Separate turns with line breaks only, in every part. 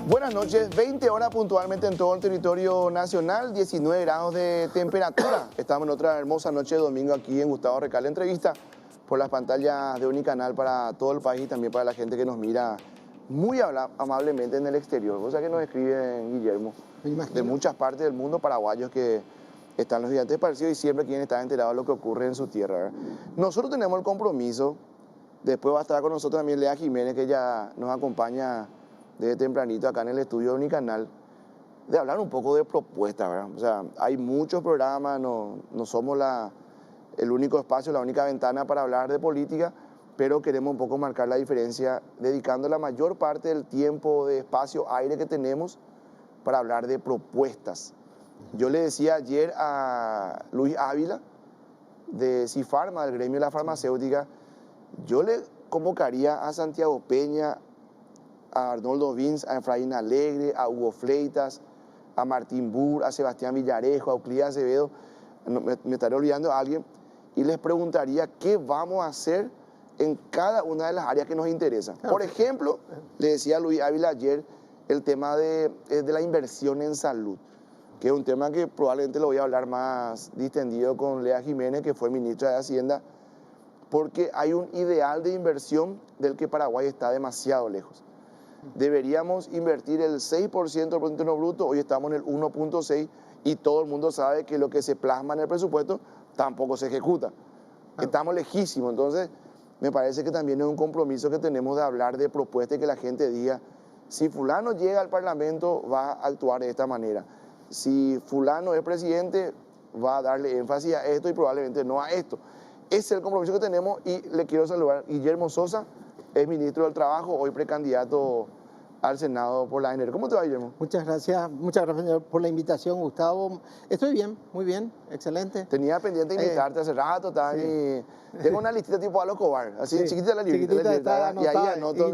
Buenas noches, 20 horas puntualmente en todo el territorio nacional, 19 grados de temperatura. Estamos en otra hermosa noche de domingo aquí en Gustavo Recalde. Entrevista por las pantallas de Unicanal para todo el país y también para la gente que nos mira muy amablemente en el exterior. O sea que nos escriben, Guillermo, de muchas partes del mundo, paraguayos que están los gigantes parecidos y siempre quieren estar enterados de lo que ocurre en su tierra, ¿verdad? Nosotros tenemos el compromiso, después va a estar con nosotros también Lea Jiménez, que ya nos acompaña desde tempranito acá en el estudio de Unicanal, de hablar un poco de propuestas, ¿verdad? O sea, hay muchos programas, no somos el único espacio, la única ventana para hablar de política, pero queremos un poco marcar la diferencia, dedicando la mayor parte del tiempo, de espacio, aire que tenemos para hablar de propuestas. Yo le decía ayer a Luis Ávila, de Cifarma, del gremio de la farmacéutica, yo le convocaría a Santiago Peña, a Arnoldo Vins, a Efraín Alegre, a Hugo Fleitas, a Martín Burr, a Sebastián Villarejo, a Euclides Acevedo, me estaré olvidando a alguien, y les preguntaría qué vamos a hacer en cada una de las áreas que nos interesan. Por ejemplo, le decía a Luis Ávila ayer el tema de la inversión en salud, que es un tema que probablemente lo voy a hablar más distendido con Lea Jiménez, que fue ministra de Hacienda, porque hay un ideal de inversión del que Paraguay está demasiado lejos. Deberíamos invertir el 6% del Producto Interno Bruto, hoy estamos en el 1.6% y todo el mundo sabe que lo que se plasma en el presupuesto tampoco se ejecuta. Estamos lejísimos, entonces me parece que también es un compromiso que tenemos de hablar de propuestas y que la gente diga, si fulano llega al Parlamento va a actuar de esta manera, si fulano es presidente va a darle énfasis a esto y probablemente no a esto. Ese es el compromiso que tenemos y le quiero saludar. Guillermo Sosa es ministro del Trabajo, hoy precandidato al Senado por la ANR. ¿Cómo te va, Guillermo?
Muchas gracias por la invitación, Gustavo. Estoy bien, muy bien, excelente.
Tenía pendiente invitarte hace rato, sí. Tengo una listita tipo a los Cobar, así sí. Chiquitita la libreta, y ahí anoto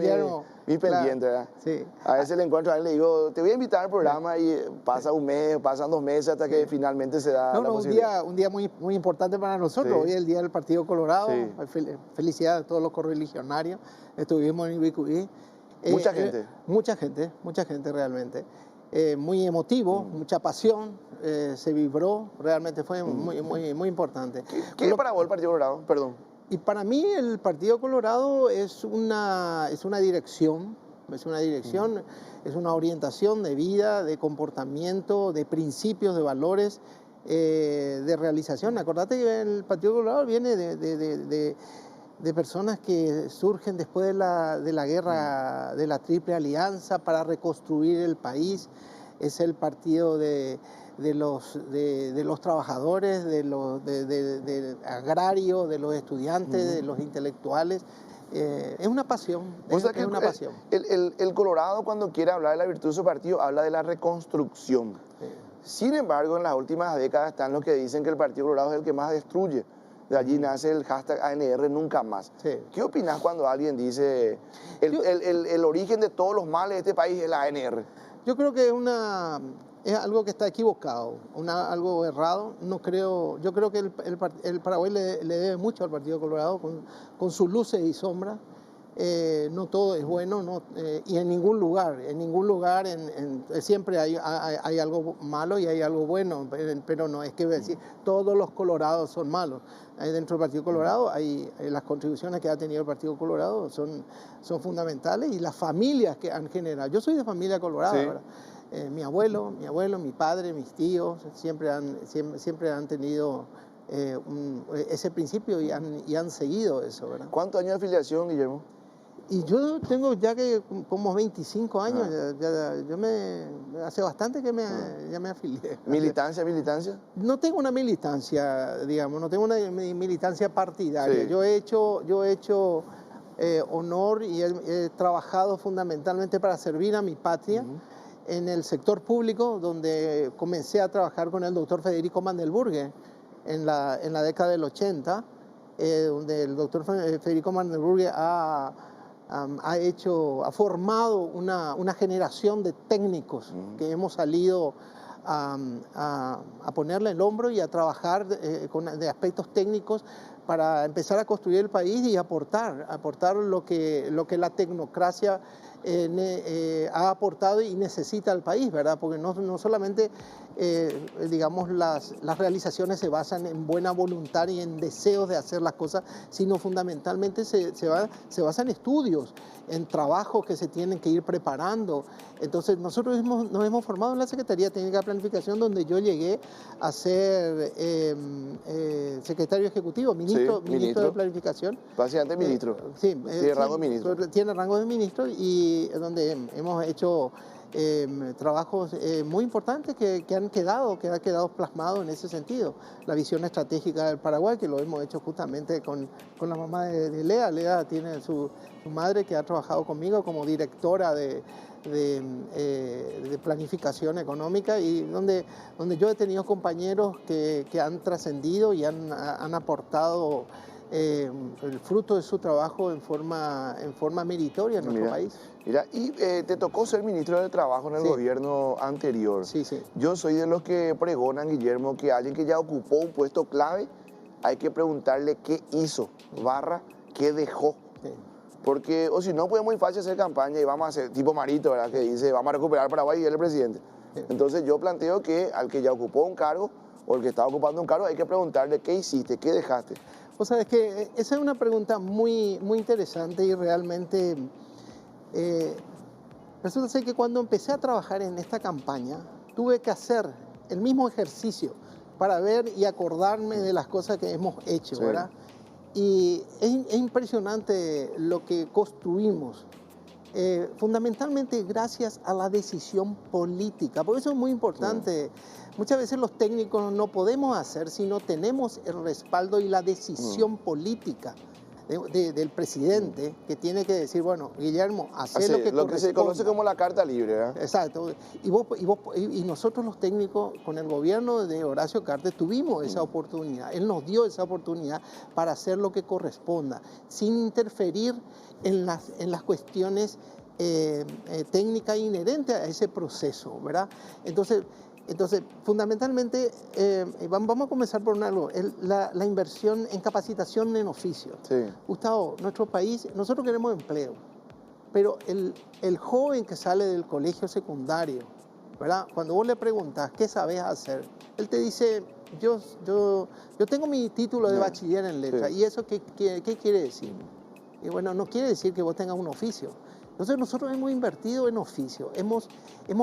mi pendiente, ¿verdad? Sí. A veces le encuentro a él y le digo, te voy a invitar al programa y pasa un mes, pasan 2 meses hasta que finalmente se da la posibilidad.
Un día muy importante para nosotros, hoy es el Día del Partido Colorado, felicidades a todos los correligionarios, estuvimos en Ibicuí.
Mucha gente.
Mucha gente realmente. Muy emotivo, mucha pasión, se vibró, realmente fue muy importante.
¿Qué es para vos el Partido Colorado? Perdón.
Y para mí el Partido Colorado es una dirección, es una orientación de vida, de comportamiento, de principios, de valores, de realización. Acordate que el Partido Colorado viene de personas que surgen después de la guerra de la Triple Alianza para reconstruir el país. Es el partido de los trabajadores, del agrario, de los estudiantes, de los intelectuales. Es una pasión, es una pasión.
El Colorado, cuando quiere hablar de la virtud de su partido, habla de la reconstrucción. Sí. Sin embargo, en las últimas décadas están los que dicen que el Partido Colorado es el que más destruye. De allí nace el hashtag ANR nunca más. Sí. ¿Qué opinas cuando alguien dice el origen de todos los males de este país es la ANR?
Yo creo que es algo que está equivocado, algo errado. Yo creo que el Paraguay le debe mucho al Partido Colorado con sus luces y sombras. No todo es bueno, y en ningún lugar siempre hay algo malo y hay algo bueno, pero no es que decir todos los colorados son malos. Dentro del Partido Colorado hay las contribuciones que ha tenido el Partido Colorado son fundamentales, y las familias que han generado. Yo soy de familia colorada, sí. ¿Verdad? Mi abuelo, mi padre, mis tíos siempre han tenido ese principio y han seguido eso, ¿verdad?
¿Cuántos años de afiliación, Guillermo?
Y yo tengo ya que como 25 años, hace bastante que ya me afilié.
¿Militancia?
No tengo una militancia, digamos, no tengo una militancia partidaria. Sí. Yo he hecho honor y he trabajado fundamentalmente para servir a mi patria en el sector público, donde comencé a trabajar con el doctor Federico Mandelburger en la década del 80, donde el doctor Federico Mandelburger ha formado una generación de técnicos que hemos salido a ponerle el hombro y a trabajar de aspectos técnicos para empezar a construir el país y aportar lo que la tecnocracia ha aportado y necesita al país, ¿verdad? Porque no solamente, digamos, las realizaciones se basan en buena voluntad y en deseos de hacer las cosas, sino fundamentalmente se basa en estudios, en trabajos que se tienen que ir preparando. Entonces, nosotros nos hemos formado en la Secretaría Técnica de Planificación, donde yo llegué a ser secretario ejecutivo, ministro de Planificación.
Básicamente ministro.
Sí,
tiene rango de ministro.
Tiene rango de ministro y donde hemos hecho trabajos muy importantes que han quedado plasmados en ese sentido. La visión estratégica del Paraguay, que lo hemos hecho justamente con la mamá de Lea. Lea tiene su madre que ha trabajado conmigo como directora de planificación económica, y donde yo he tenido compañeros que han trascendido y han aportado el fruto de su trabajo en forma meritoria en nuestro país.
Mira, y te tocó ser ministro del Trabajo en el gobierno anterior.
Sí, sí.
Yo soy de los que pregonan, Guillermo, que alguien que ya ocupó un puesto clave, hay que preguntarle qué hizo, qué dejó.
Sí.
Porque, o si no, pues es muy fácil hacer campaña y vamos a hacer, tipo Marito, ¿verdad? Que dice, vamos a recuperar Paraguay y él es el presidente.
Sí.
Entonces yo planteo que al que ya ocupó un cargo, o el que está ocupando un cargo, hay que preguntarle qué hiciste, qué dejaste.
O sea, es que esa es una pregunta muy, muy interesante y realmente resulta ser que cuando empecé a trabajar en esta campaña, tuve que hacer el mismo ejercicio para ver y acordarme de las cosas que hemos hecho,
Sí.
¿verdad? Y es impresionante lo que construimos, fundamentalmente gracias a la decisión política, por eso es muy importante. Muchas veces los técnicos no podemos hacer si no tenemos el respaldo y la decisión política del presidente, que tiene que decir, bueno, Guillermo, haz lo que corresponde.
Se conoce como la carta libre, ¿verdad?
Exacto. Y nosotros los técnicos, con el gobierno de Horacio Cartes, tuvimos esa oportunidad. Él nos dio esa oportunidad para hacer lo que corresponda, sin interferir en las cuestiones técnicas inherentes a ese proceso, ¿verdad? Entonces, fundamentalmente, vamos a comenzar por algo, la inversión en capacitación en oficios.
Sí.
Gustavo, nuestro país, nosotros queremos empleo, pero el joven que sale del colegio secundario, ¿verdad? Cuando vos le preguntas qué sabes hacer, él te dice, yo tengo mi título de bachiller en letras.
Sí.
¿Y eso qué quiere decir? Y bueno, no quiere decir que vos tengas un oficio. Entonces nosotros hemos invertido en oficio, hemos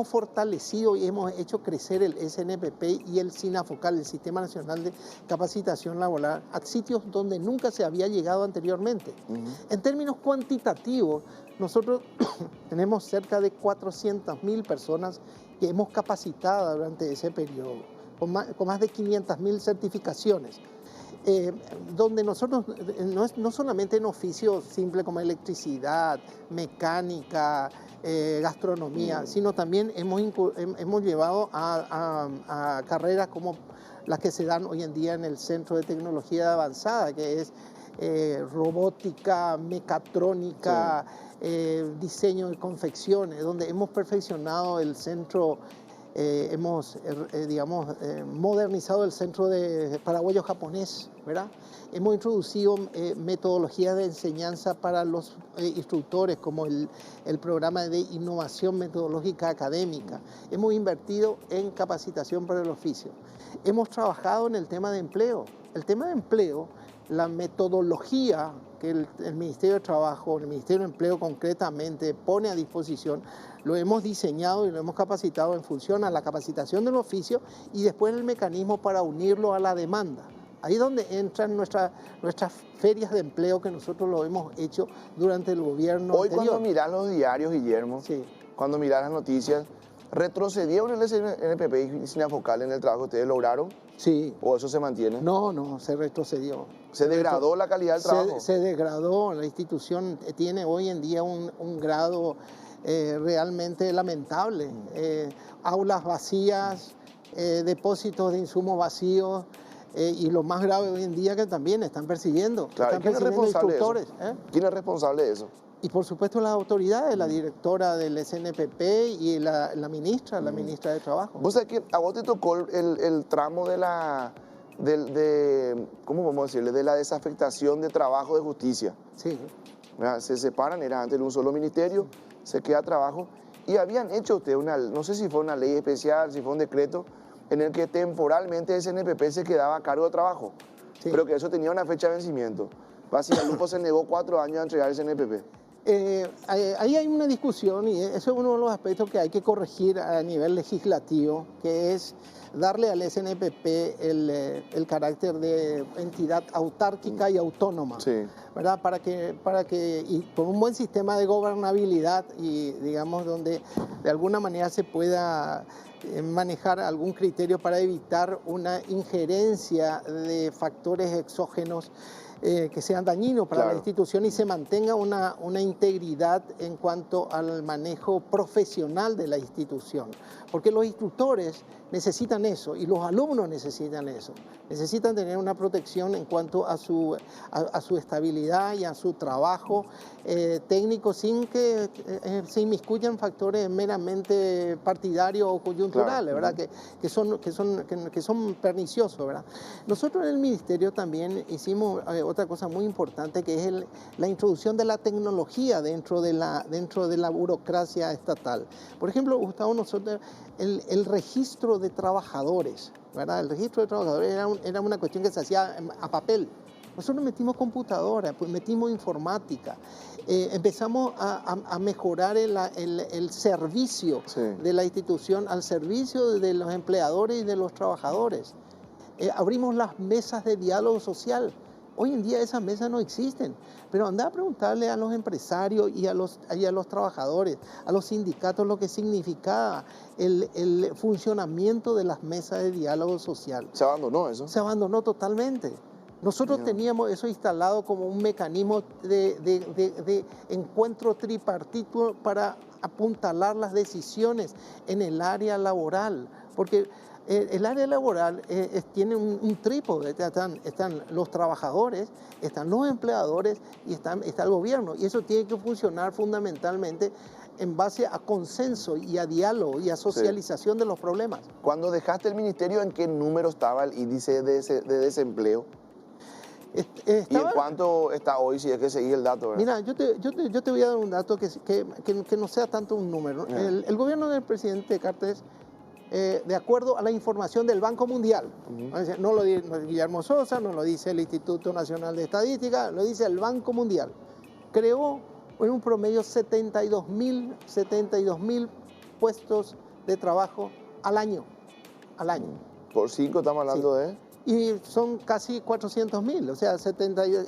fortalecido y hemos hecho crecer el SNPP y el SINAFOCAL, el Sistema Nacional de Capacitación Laboral, a sitios donde nunca se había llegado anteriormente. En términos cuantitativos, nosotros tenemos cerca de 400.000 personas que hemos capacitado durante ese periodo, con más de 500.000 certificaciones. Donde nosotros, no solamente en oficios simples como electricidad, mecánica, gastronomía, sino también hemos llevado a carreras como las que se dan hoy en día en el Centro de Tecnología Avanzada, que es robótica, mecatrónica, diseño de confecciones, donde hemos perfeccionado el centro. Hemos, modernizado el centro de paraguayo-japonés, ¿verdad? Hemos introducido metodologías de enseñanza para los instructores, como el programa de innovación metodológica académica. Hemos invertido en capacitación para el oficio. Hemos trabajado en el tema de empleo. El tema de empleo, la metodología que el Ministerio de Trabajo, el Ministerio de Empleo concretamente pone a disposición, lo hemos diseñado y lo hemos capacitado en función a la capacitación del oficio y después el mecanismo para unirlo a la demanda. Ahí es donde entran nuestras ferias de empleo que nosotros lo hemos hecho durante el gobierno
Hoy
anterior.
Cuando mirás los diarios, Guillermo, cuando mirás las noticias, ¿retrocedieron el SNPP y SINAFOCAL en el trabajo que ustedes lograron?
Sí.
¿O eso se mantiene?
No, se retrocedió.
¿Se degradó la calidad del trabajo?
Se degradó. La institución tiene hoy en día un grado realmente lamentable. Aulas vacías, depósitos de insumos vacíos, y lo más grave hoy en día que también están persiguiendo.
Claro.
Están
¿Quién es responsable
instructores.
de eso? ¿Quién es responsable de eso?
Y por supuesto las autoridades, la directora del SNPP y la ministra de Trabajo.
Vos sabés que a vos te tocó el tramo ¿cómo vamos a decirle? De la desafectación de trabajo de justicia.
Sí.
Se separan, era antes un solo ministerio, se queda trabajo. Y habían hecho ustedes no sé si fue una ley especial, si fue un decreto, en el que temporalmente el CNPP se quedaba a cargo de trabajo,
Sí.
pero que eso tenía una fecha de vencimiento. Básicamente se negó 4 años a entregar el CNPP.
Ahí hay una discusión y eso es uno de los aspectos que hay que corregir a nivel legislativo, que es darle al SNPP el carácter de entidad autárquica y autónoma,
Sí.
¿verdad? Para que y con un buen sistema de gobernabilidad y digamos donde de alguna manera se pueda manejar algún criterio para evitar una injerencia de factores exógenos que sean dañinos para la institución y se mantenga una integridad en cuanto al manejo profesional de la institución. Porque los instructores necesitan eso y los alumnos necesitan eso. Necesitan tener una protección en cuanto a su estabilidad y a su trabajo técnico sin que se inmiscuyan factores meramente partidarios o coyunturales, ¿verdad? Que son perniciosos, ¿verdad? Nosotros en el Ministerio también hicimos otra cosa muy importante, que es la introducción de la tecnología dentro de la burocracia estatal. Por ejemplo, Gustavo, nosotros el registro de trabajadores, ¿verdad? El registro de trabajadores era una cuestión que se hacía a papel. Nosotros metimos computadora, pues metimos informática, empezamos a mejorar el servicio de la institución al servicio de los empleadores y de los trabajadores. Abrimos las mesas de diálogo social. Hoy en día esas mesas no existen, pero anda a preguntarle a los empresarios y a los trabajadores, a los sindicatos, lo que significaba el funcionamiento de las mesas de diálogo social.
¿Se abandonó eso?
Se abandonó totalmente. Nosotros teníamos eso instalado como un mecanismo de encuentro tripartito para apuntalar las decisiones en el área laboral, porque el área laboral tiene un trípode, están los trabajadores, están los empleadores y está el gobierno, y eso tiene que funcionar fundamentalmente en base a consenso y a diálogo y a socialización de los problemas.
Cuando dejaste el ministerio, ¿en qué número estaba el índice de desempleo? ¿Y en cuánto está hoy, si es que seguí el dato? ¿Verdad?
Mira, yo te voy a dar un dato que no sea tanto un número. El gobierno del presidente Cartes, de acuerdo a la información del Banco Mundial, no lo dice Guillermo Sosa, no lo dice el Instituto Nacional de Estadística, lo dice el Banco Mundial, creó en un promedio 72.000 puestos de trabajo al año.
Por 5 estamos hablando de...
Y son casi 400.000, o sea,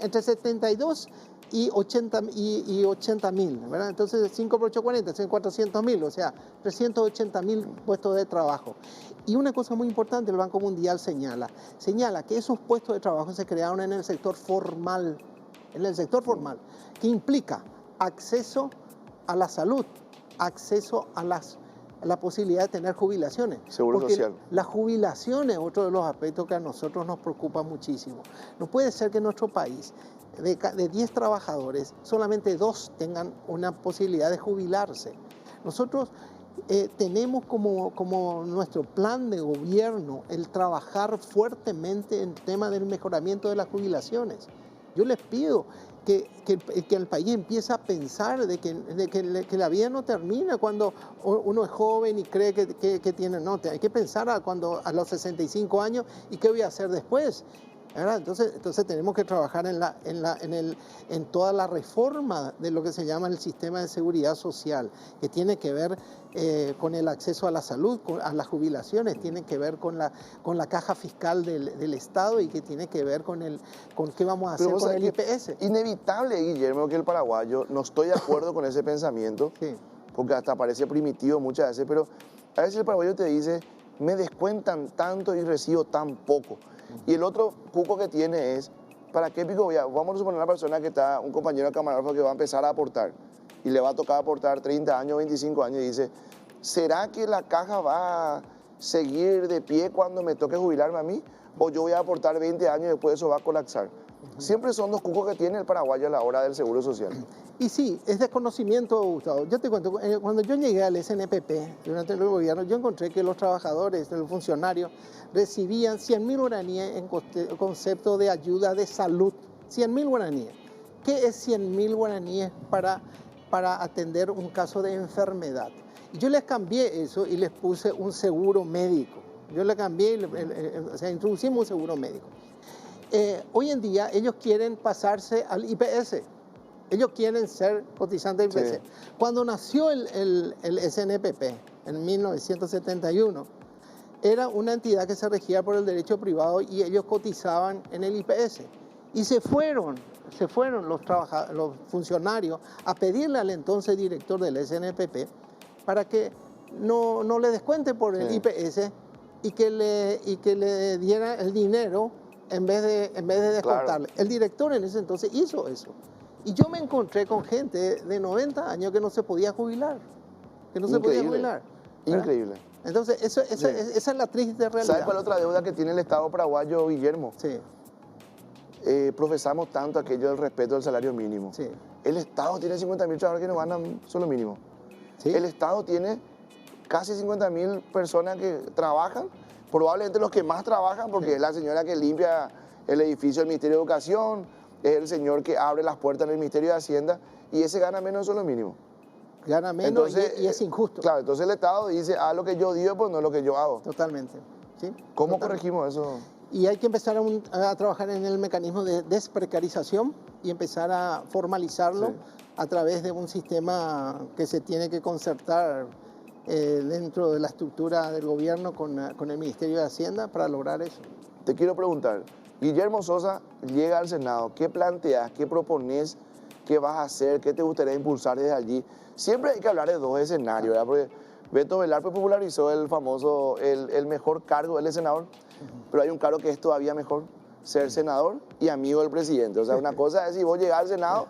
entre 72 y 80.000, ¿verdad? Entonces 5 por 8, 40, son 400.000, o sea, 380.000 puestos de trabajo. Y una cosa muy importante, el Banco Mundial señala que esos puestos de trabajo se crearon en el sector formal, que implica acceso a la salud, acceso a la posibilidad de tener jubilaciones.
Seguro social.
La jubilación es otro de los aspectos que a nosotros nos preocupa muchísimo. No puede ser que en nuestro país, de 10 trabajadores, solamente 2 tengan una posibilidad de jubilarse. Nosotros tenemos como nuestro plan de gobierno el trabajar fuertemente en el tema del mejoramiento de las jubilaciones. Yo les pido que el país empiece a pensar de que la vida no termina cuando uno es joven y cree que tiene, no, hay que pensar a los 65 años y qué voy a hacer después, ¿verdad? Entonces tenemos que trabajar en toda la reforma de lo que se llama el sistema de seguridad social, que tiene que ver con el acceso a la salud, a las jubilaciones, tiene que ver con la caja fiscal del Estado y que tiene que ver con qué vamos a hacer con el IPS.
Inevitable, Guillermo, que el paraguayo, no estoy de acuerdo con ese pensamiento, porque hasta parece primitivo muchas veces, pero a veces el paraguayo te dice, me descuentan tanto y recibo tan poco. Y el otro cuco que tiene es, ¿para qué pico? Vamos a suponer una persona que está, un compañero camarógrafo que va a empezar a aportar y le va a tocar aportar 30 años, 25 años y dice, ¿será que la caja va a seguir de pie cuando me toque jubilarme a mí? ¿O yo voy a aportar 20 años y después eso va a colapsar? Siempre son dos cucos que tiene el paraguayo a la hora del seguro social.
Y sí, es desconocimiento, Gustavo. Yo te cuento, cuando yo llegué al SNPP, durante el gobierno, yo encontré que los trabajadores, los funcionarios, recibían 100.000 guaraníes en concepto de ayuda de salud. 100.000 guaraníes. ¿Qué es 100.000 guaraníes para para atender un caso de enfermedad. Y yo les cambié eso y les puse un seguro médico. Yo le cambié, o sea, introducimos un seguro médico. Hoy en día ellos quieren pasarse al IPS. Ellos quieren ser cotizantes del IPS. Sí. Cuando nació el SNPP en 1971, era una entidad que se regía por el derecho privado y ellos cotizaban en el IPS. Y se fueron los funcionarios a pedirle al entonces director del SNPP para que no le descuente por el IPS y que le diera el dinero en vez de descontarle. Claro. El director en ese entonces hizo eso. Y yo me encontré con gente de 90 años que no se podía jubilar.
Increíble.
Entonces, esa es la triste realidad.
¿Sabes cuál es otra deuda que tiene el Estado paraguayo, Guillermo?
Sí.
Profesamos tanto aquello del respeto del salario mínimo.
Sí.
El Estado tiene 50.000 trabajadores que no ganan solo mínimo.
Sí.
El Estado tiene casi 50.000 personas que trabajan, probablemente los que más trabajan, porque es la señora que limpia el edificio del Ministerio de Educación, es el señor que abre las puertas en el Ministerio de Hacienda, y ese gana menos de solo mínimo.
Gana menos. Entonces, y es injusto.
Claro, entonces el Estado dice, lo que yo digo, pues no lo que yo hago.
Totalmente. ¿Sí?
¿Cómo corregimos eso?
Y hay que empezar a trabajar en el mecanismo de desprecarización y empezar a formalizarlo a través de un sistema que se tiene que concertar dentro de la estructura del gobierno con el Ministerio de Hacienda para lograr eso.
Te quiero preguntar, Guillermo Sosa llega al Senado, ¿qué planteas, qué propones, qué vas a hacer, qué te gustaría impulsar desde allí? Siempre hay que hablar de dos escenarios, ¿verdad? Porque Beto Velarpe popularizó el famoso, el mejor cargo, él es senador, pero hay un cargo que es todavía mejor, ser senador y amigo del presidente. O sea, una cosa es si vos llegás al Senado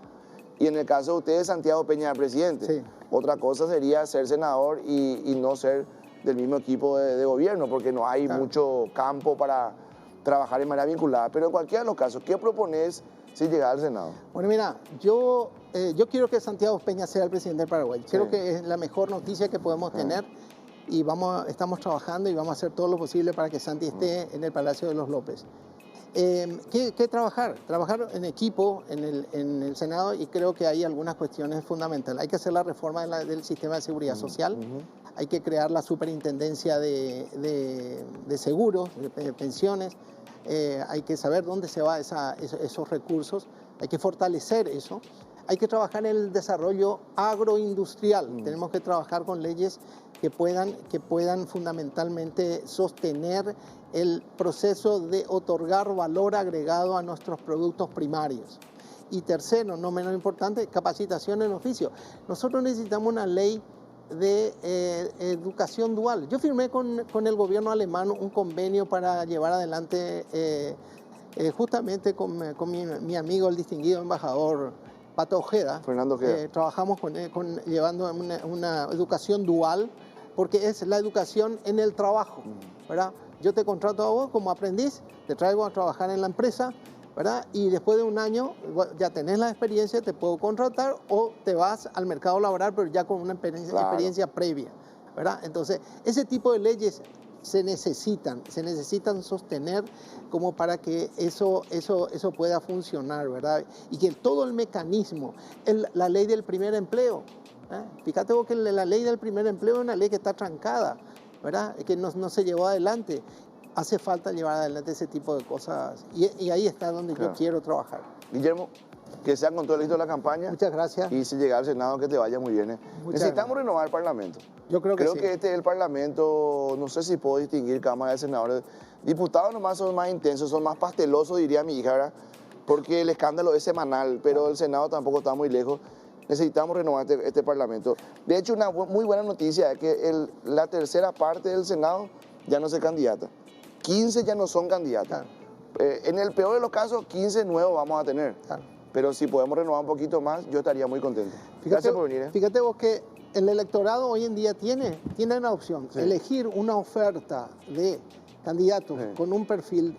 y en el caso de ustedes, Santiago Peña, el presidente.
Sí.
Otra cosa sería ser senador y no ser del mismo equipo de gobierno, porque no hay mucho campo para trabajar en manera vinculada. Pero en cualquiera de los casos, ¿qué propones si llegas al Senado?
Bueno, mira, yo quiero que Santiago Peña sea el presidente del Paraguay. Creo que es la mejor noticia que podemos tener y estamos trabajando y vamos a hacer todo lo posible para que Santi esté en el Palacio de los López. ¿Qué trabajar? Trabajar en equipo en el Senado, y creo que hay algunas cuestiones fundamentales. Hay que hacer la reforma del sistema de seguridad social, hay que crear la superintendencia de seguros, de pensiones, hay que saber dónde se van esos recursos, hay que fortalecer eso. Hay que trabajar en el desarrollo agroindustrial. Tenemos que trabajar con leyes que puedan fundamentalmente sostener el proceso de otorgar valor agregado a nuestros productos primarios. Y tercero, no menos importante, capacitación en oficio. Nosotros necesitamos una ley de educación dual. Yo firmé con el gobierno alemán un convenio para llevar adelante, justamente con mi amigo, el distinguido embajador Pato Ojeda.
Fernando Ojeda.
Trabajamos llevando una educación dual, porque es la educación en el trabajo, ¿verdad? Yo te contrato a vos como aprendiz, te traigo a trabajar en la empresa, ¿verdad? Y después de un año ya tenés la experiencia, te puedo contratar, o te vas al mercado laboral, pero ya con una experiencia previa, ¿verdad? Entonces, ese tipo de leyes se necesitan sostener como para que eso pueda funcionar, ¿verdad? Y que todo el mecanismo, la ley del primer empleo, fíjate vos que la ley del primer empleo es una ley que está trancada, ¿verdad? Que no se llevó adelante. Hace falta llevar adelante ese tipo de cosas, y ahí está donde yo quiero trabajar.
Guillermo, que sea con todo el éxito de la campaña.
Muchas gracias.
Y si llega al Senado, que te vaya muy bien. Necesitamos renovar el Parlamento.
Yo creo que sí.
Creo que este es el Parlamento, no sé si puedo distinguir Cámara de Senadores. Diputados nomás son más intensos, son más pastelosos, diría mi hija, ¿verdad? Porque el escándalo es semanal, pero el Senado tampoco está muy lejos. Necesitamos renovar este Parlamento. De hecho, una muy buena noticia es que la tercera parte del Senado ya no se candidata. 15 ya no son candidatos. Claro. En el peor de los casos, 15 nuevos vamos a tener. Claro. Pero si podemos renovar un poquito más, yo estaría muy contento. Gracias por venir.
Fíjate vos que el electorado hoy en día tiene la opción de elegir una oferta de candidatos con un perfil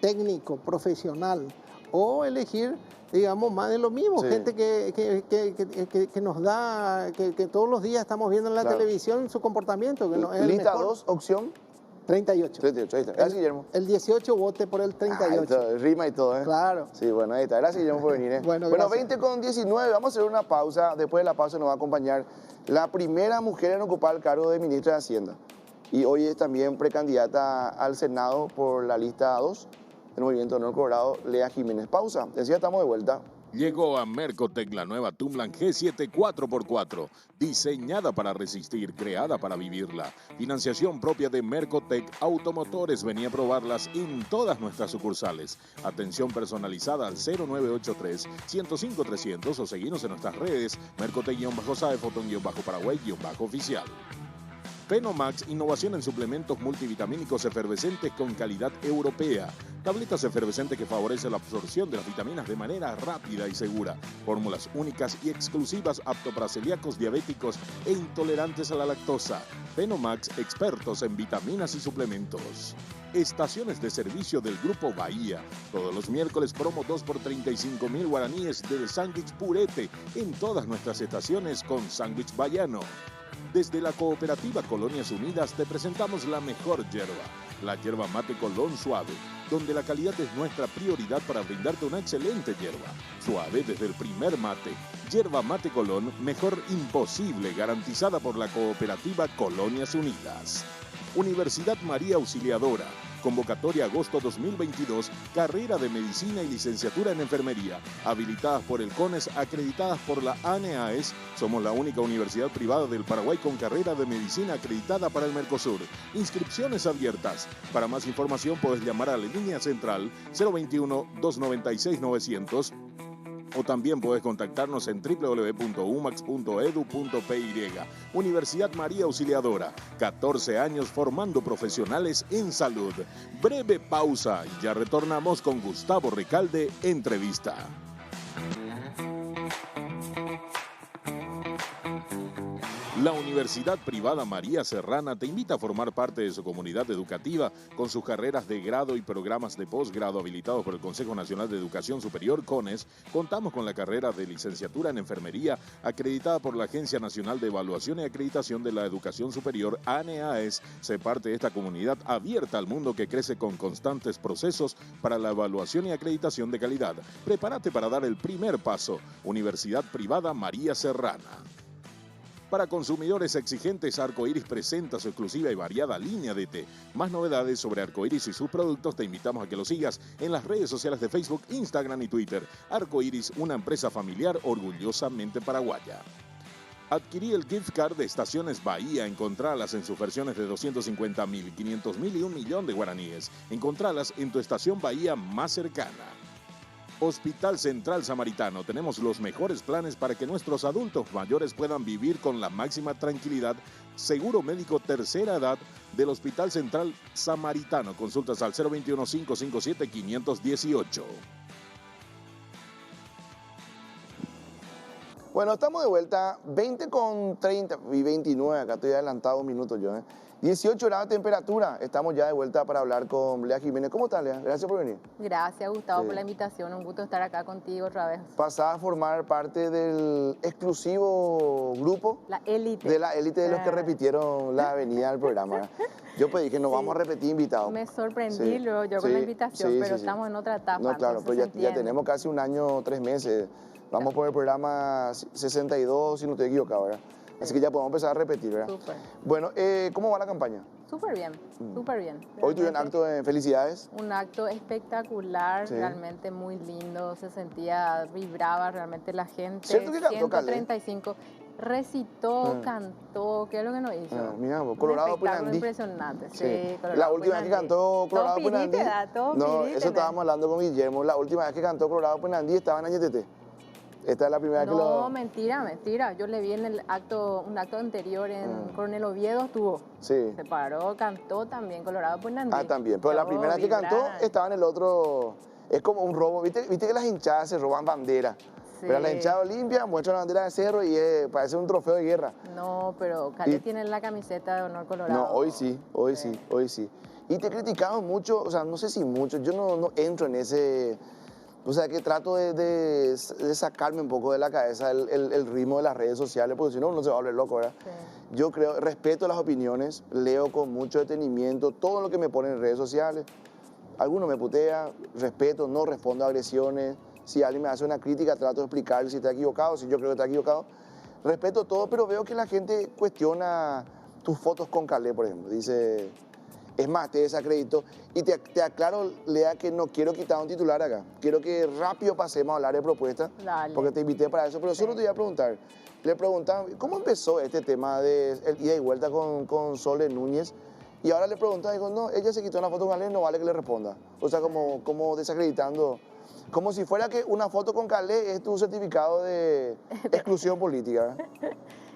técnico, profesional, o elegir, digamos, más de lo mismo. Gente que nos da, que todos los días estamos viendo en la televisión su comportamiento. Que no es
Lista 2, opción.
38.
38, ahí está. Gracias, Guillermo.
El 18 vote por el 38.
Ah, rima y todo, ¿eh?
Claro.
Sí, bueno, ahí está. Gracias, Guillermo, por venir, ¿eh?
Bueno,
Bueno,
gracias.
20:19, vamos a hacer una pausa. Después de la pausa nos va a acompañar la primera mujer en ocupar el cargo de ministra de Hacienda. Y hoy es también precandidata al Senado por la lista 2 del Movimiento Honor Colorado, Lea Jiménez. Pausa, decía, estamos de vuelta.
Llegó a Mercotec la nueva Tunland G7 4x4, diseñada para resistir, creada para vivirla. Financiación propia de Mercotec Automotores, venía a probarlas en todas nuestras sucursales. Atención personalizada al 0983-105-300 o seguirnos en nuestras redes, Mercotec-SAE, Fotón-Paraguay-oficial. Fenomax, innovación en suplementos multivitamínicos efervescentes con calidad europea. Tabletas efervescentes que favorecen la absorción de las vitaminas de manera rápida y segura. Fórmulas únicas y exclusivas apto para celíacos, diabéticos e intolerantes a la lactosa. Fenomax, expertos en vitaminas y suplementos. Estaciones de servicio del Grupo Bahía. Todos los miércoles promo 2 por 35.000 guaraníes del sándwich purete en todas nuestras estaciones con sándwich bayano. Desde la Cooperativa Colonias Unidas te presentamos la mejor yerba, la yerba mate Colón Suave, donde la calidad es nuestra prioridad para brindarte una excelente yerba. Suave desde el primer mate. Yerba mate Colón, mejor imposible, garantizada por la Cooperativa Colonias Unidas. Universidad María Auxiliadora. Convocatoria agosto 2022, carrera de medicina y licenciatura en enfermería, habilitadas por el CONES, acreditadas por la ANEAES. Somos la única universidad privada del Paraguay con carrera de medicina acreditada para el Mercosur. Inscripciones abiertas. Para más información puedes llamar a la línea central 021-296-900 o también puedes contactarnos en www.umax.edu.py. Universidad María Auxiliadora, 14 años formando profesionales en salud. Breve pausa y ya retornamos con Gustavo Recalde, entrevista. La Universidad Privada María Serrana te invita a formar parte de su comunidad educativa con sus carreras de grado y programas de posgrado habilitados por el Consejo Nacional de Educación Superior, CONES. Contamos con la carrera de licenciatura en enfermería acreditada por la Agencia Nacional de Evaluación y Acreditación de la Educación Superior, ANEAES. Sé parte de esta comunidad abierta al mundo que crece con constantes procesos para la evaluación y acreditación de calidad. Prepárate para dar el primer paso. Universidad Privada María Serrana. Para consumidores exigentes, Arcoiris presenta su exclusiva y variada línea de té. Más novedades sobre Arcoiris y sus productos te invitamos a que lo sigas en las redes sociales de Facebook, Instagram y Twitter. Arcoiris, una empresa familiar orgullosamente paraguaya. Adquirí el gift card de Estaciones Bahía. Encontralas en sus versiones de 250.000, 500.000 y 1 millón de guaraníes. Encontralas en tu estación Bahía más cercana. Hospital Central Samaritano. Tenemos los mejores planes para que nuestros adultos mayores puedan vivir con la máxima tranquilidad. Seguro médico tercera edad del Hospital Central Samaritano. Consultas al 021-557-518.
Bueno, estamos de vuelta, 20:30 y 29, acá estoy adelantado un minuto yo, 18 grados de temperatura, estamos ya de vuelta para hablar con Lea Jiménez. ¿Cómo estás, Lea? Gracias por venir.
Gracias, Gustavo, por la invitación, un gusto estar acá contigo otra vez.
Pasás a formar parte del exclusivo grupo.
La élite.
De la élite de los que repitieron la avenida del programa. Yo pedí que nos vamos a repetir invitados.
Me sorprendí luego yo con la invitación, pero estamos en otra etapa.
No, claro, pero ya tenemos casi un año, 3 meses. Vamos por el programa 62, si no estoy equivocado, ¿verdad? Así que ya podemos empezar a repetir, ¿verdad?
Súper.
Bueno, ¿cómo va la campaña?
Súper bien, súper bien.
Hoy tuvieron acto de felicidades.
Un acto espectacular, realmente muy lindo, se sentía, vibraba realmente la gente.
¿Cierto que cantó
135, recitó, cantó, ¿qué es lo que nos hizo?
Mira, Colorado Pinandí.
Impresionante, sí.
La última vez que cantó Colorado Pinandí.
No,
eso estábamos hablando con Guillermo. La última vez que cantó Colorado Pinandí estaba en Añetete. Esta es la primera que lo...
No, mentira. Yo le vi en un acto anterior en Coronel Oviedo, estuvo.
Sí.
Se paró, cantó también Colorado Pinandí.
Ah, también. Pero la primera que cantó estaba en el otro... Es como un robo. ¿Viste que las hinchadas se roban banderas? Sí. Pero la hinchada limpia muestra la bandera de cerro y parece un trofeo de guerra.
No, pero Cali tiene la camiseta de Honor Colorado.
No, hoy sí. Y te criticamos mucho, o sea, no sé si mucho, yo no entro en ese... O sea, que trato de sacarme un poco de la cabeza el ritmo de las redes sociales, porque si no, uno se va a volver loco, ¿verdad?
Sí.
Yo creo, respeto las opiniones, leo con mucho detenimiento todo lo que me ponen en redes sociales. Alguno me putea, respeto, no respondo a agresiones. Si alguien me hace una crítica, trato de explicarle si está equivocado, si yo creo que está equivocado. Respeto todo, pero veo que la gente cuestiona tus fotos con Calé, por ejemplo. Dice, es más, te desacredito. Y te aclaro, Lea, que no quiero quitar un titular acá. Quiero que rápido pasemos a hablar de propuestas,
Dale.
porque te invité para eso. Pero solo te voy a preguntar. Le preguntaba, ¿cómo empezó este tema de el ida y vuelta con Sole Núñez? Y ahora le preguntaba, digo, no, ella se quitó una foto con Calé, no vale que le responda. O sea, como desacreditando. Como si fuera que una foto con Calé es tu certificado de exclusión política.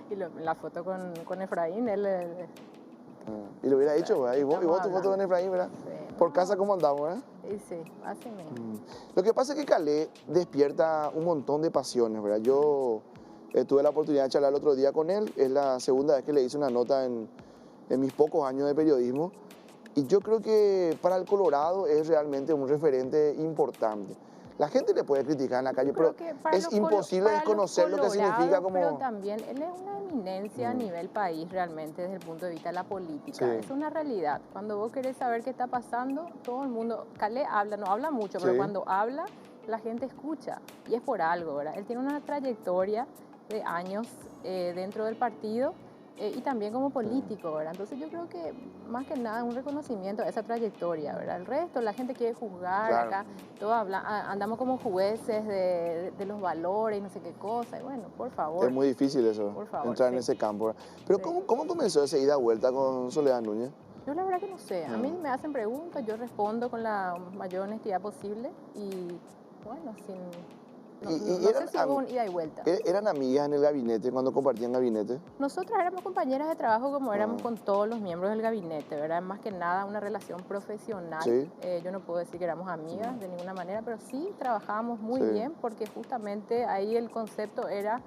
Y la foto con Efraín, él...
Y lo hubiera dicho, ¿verdad? Y vos tu
Estamos
foto con Efraín, ¿verdad?
Sí.
Por casa, ¿cómo andamos, verdad?
Y sí, así mismo.
Lo que pasa es que Calé despierta un montón de pasiones, ¿verdad? Yo tuve la oportunidad de charlar el otro día con él. Es la segunda vez que le hice una nota en mis pocos años de periodismo. Y yo creo que para el Colorado es realmente un referente importante. La gente le puede criticar en la calle, pero es imposible desconocer lo que significa como...
Pero también él es una eminencia a nivel país realmente desde el punto de vista de la política.
Sí.
Es una realidad. Cuando vos querés saber qué está pasando, todo el mundo... Calé habla, no habla mucho, pero
Sí.
cuando habla, la gente escucha. Y es por algo, ¿verdad? Él tiene una trayectoria de años dentro del partido y también como político, ¿verdad? Entonces yo creo que más que nada un reconocimiento a esa trayectoria, ¿verdad? El resto, la gente quiere juzgar,
Claro.
acá todos andamos como jueces de los valores y no sé qué cosa, y bueno, por favor.
Es muy difícil eso,
Por favor,
entrar en
sí.
ese campo, ¿verdad? Pero
Sí.
¿cómo comenzó esa ida-vuelta con Soledad Núñez?
Yo la verdad que no sé, a mí me hacen preguntas, yo respondo con la mayor honestidad posible y bueno, no sé si hubo un ida y vuelta.
¿Eran amigas en el gabinete cuando compartían gabinete?
Nosotras éramos compañeras de trabajo como éramos con todos los miembros del gabinete, ¿verdad? Más que nada una relación profesional.
Sí.
Yo no puedo decir que éramos amigas de ninguna manera, pero sí trabajábamos muy
Sí.
bien porque justamente ahí el concepto era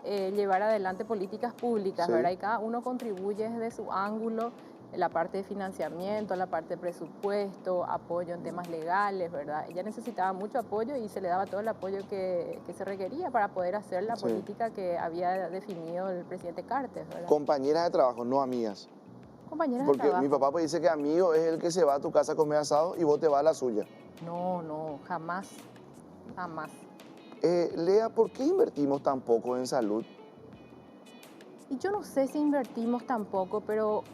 llevar adelante políticas públicas,
Sí.
¿verdad? Y cada uno contribuye desde su ángulo, la parte de financiamiento, la parte de presupuesto, apoyo en temas legales, ¿verdad? Ella necesitaba mucho apoyo y se le daba todo el apoyo que se requería para poder hacer la
Sí.
política que había definido el presidente Cartes, ¿verdad?
Compañeras de trabajo, no amigas.
Compañeras de
Porque
trabajo.
mi papá pues dice que amigo es el que se va a tu casa a comer asado y vos te vas a la suya.
No, jamás, jamás.
Lea, ¿por qué invertimos tan poco en salud?
Y yo no sé si invertimos tampoco, pero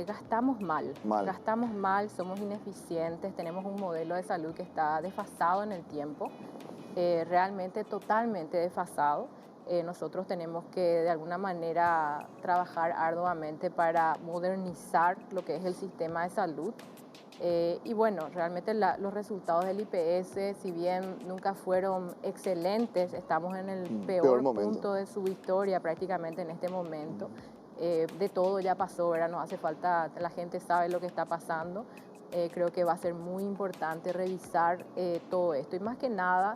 gastamos mal.
Mal.
Gastamos mal, somos ineficientes, tenemos un modelo de salud que está desfasado en el tiempo, realmente totalmente desfasado. Nosotros tenemos que de alguna manera trabajar arduamente para modernizar lo que es el sistema de salud. Y bueno, realmente los resultados del IPS, si bien nunca fueron excelentes, estamos en el peor
momento.
punto de su historia prácticamente en este momento. De todo ya pasó, ¿verdad? No hace falta, la gente sabe lo que está pasando. Creo que va a ser muy importante revisar todo esto. Y más que nada,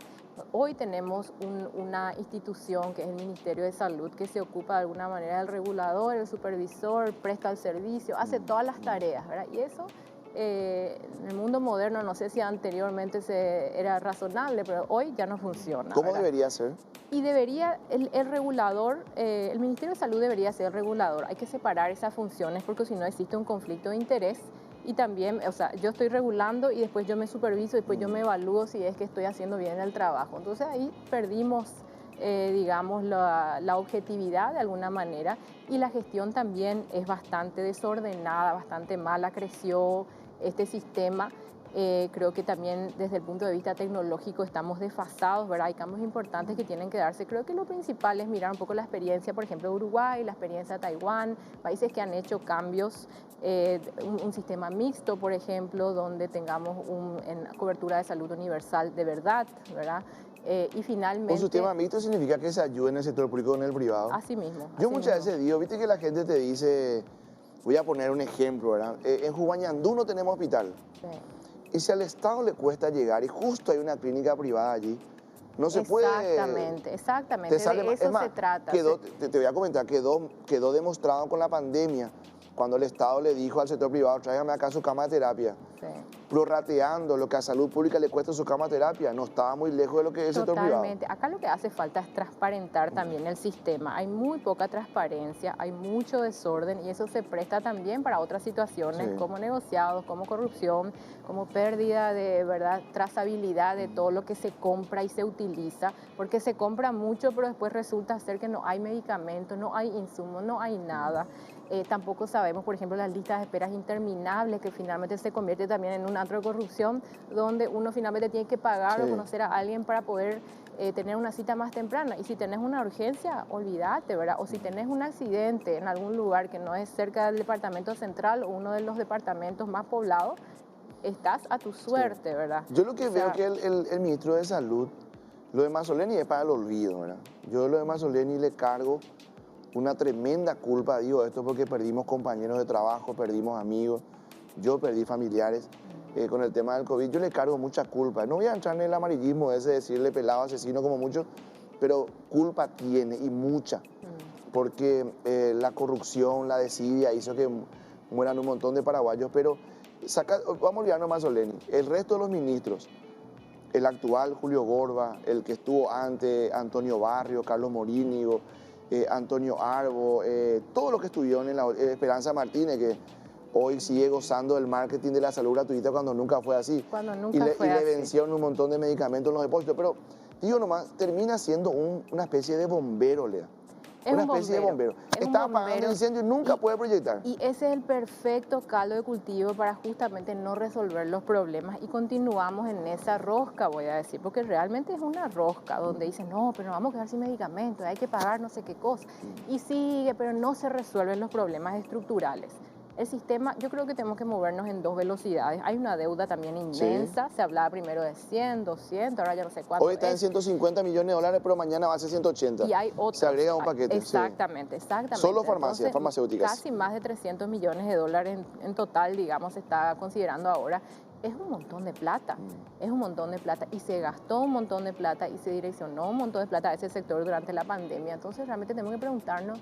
hoy tenemos una institución que es el Ministerio de Salud que se ocupa de alguna manera del regulador, el supervisor, presta el servicio, hace todas las tareas, ¿verdad? Y eso... en el mundo moderno, no sé si anteriormente era razonable, pero hoy ya no funciona.
¿Cómo
¿verdad?
debería ser?
Y debería, el regulador, el Ministerio de Salud debería ser el regulador. Hay que separar esas funciones porque si no existe un conflicto de interés. Y también, o sea, yo estoy regulando y después yo me superviso y después yo me evalúo si es que estoy haciendo bien el trabajo. Entonces ahí perdimos, digamos, la objetividad de alguna manera y la gestión también es bastante desordenada, bastante mala, creció este sistema. Creo que también desde el punto de vista tecnológico estamos desfasados, ¿verdad? Hay cambios importantes que tienen que darse. Creo que lo principal es mirar un poco la experiencia, por ejemplo, de Uruguay, la experiencia de Taiwán, países que han hecho cambios, un sistema mixto, por ejemplo, donde tengamos una cobertura de salud universal de verdad, ¿verdad? Y finalmente...
Un sistema mixto significa que se ayude en el sector público con el privado.
Así mismo.
Yo
así
muchas
mismo.
veces digo, viste que la gente te dice, voy a poner un ejemplo, ¿verdad? En Jubañandú no tenemos hospital.
Sí.
Y si al Estado le cuesta llegar y justo hay una clínica privada allí, no se puede...
Exactamente,
Te sale
de
más.
eso
Es más,
se trata.
te voy a comentar, quedó demostrado con la pandemia, cuando el Estado le dijo al sector privado, tráigame acá su cama de terapia.
Sí.
prorrateando lo que a salud pública le cuesta su cama terapia. No estaba muy lejos de lo que es el sector privado.
Totalmente. Acá lo que hace falta es transparentar también el sistema. Hay muy poca transparencia, hay mucho desorden y eso se presta también para otras situaciones
Sí.
como negociados, como corrupción, como pérdida de verdad trazabilidad de todo lo que se compra y se utiliza, porque se compra mucho, pero después resulta ser que no hay medicamentos, no hay insumos, no hay nada. Tampoco sabemos, por ejemplo, las listas de esperas interminables, que finalmente se convierte también en un antro de corrupción, donde uno finalmente tiene que pagar
Sí.
o conocer a alguien para poder tener una cita más temprana. Y si tenés una urgencia, olvídate, ¿verdad? O si tenés un accidente en algún lugar que no es cerca del departamento central o uno de los departamentos más poblados, estás a tu suerte, ¿verdad?
Yo lo que
O
veo
sea,
que el ministro de Salud, lo de Mazzoleni es para el olvido, ¿verdad? Yo lo de Mazzoleni le cargo una tremenda culpa, digo esto porque perdimos compañeros de trabajo, perdimos amigos, yo perdí familiares con el tema del COVID. Yo le cargo mucha culpa. No voy a entrar en el amarillismo ese de decirle pelado asesino como mucho, pero culpa tiene y mucha, porque la corrupción, la desidia hizo que mueran un montón de paraguayos, pero vamos a olvidarnos de Mazzoleni. El resto de los ministros, el actual Julio Gorba, el que estuvo antes, Antonio Barrio, Carlos Morínigo, Antonio Arbo, todos los que estuvieron en la Esperanza Martínez, que hoy sigue gozando del marketing de la salud gratuita cuando nunca fue así.
Cuando
y
nunca
le,
fue
y le
así.
vencieron un montón de medicamentos en los depósitos. Pero, digo nomás, termina siendo una especie de bombero, Lea.
Es
Una
un
especie de bombero.
es un
Está apagando
bombero
el incendio y nunca puede proyectar.
Y ese es el perfecto caldo de cultivo para justamente no resolver los problemas y continuamos en esa rosca, voy a decir, porque realmente es una rosca donde dicen, no, pero nos vamos a quedar sin medicamentos, hay que pagar no sé qué cosa. Y sigue, pero no se resuelven los problemas estructurales. El sistema, yo creo que tenemos que movernos en dos velocidades. Hay una deuda también inmensa, se hablaba primero de 100, 200, ahora ya no sé cuánto
Hoy está en 150 millones de dólares, pero mañana va a ser 180.
Y hay otros.
Se agrega un paquete.
Exactamente, exactamente.
Solo farmacias,
Entonces,
farmacéuticas.
Casi más de 300 millones de dólares en total, digamos, se está considerando ahora. Es un montón de plata, es un montón de plata y se gastó un montón de plata y se direccionó un montón de plata a ese sector durante la pandemia. Entonces realmente tenemos que preguntarnos,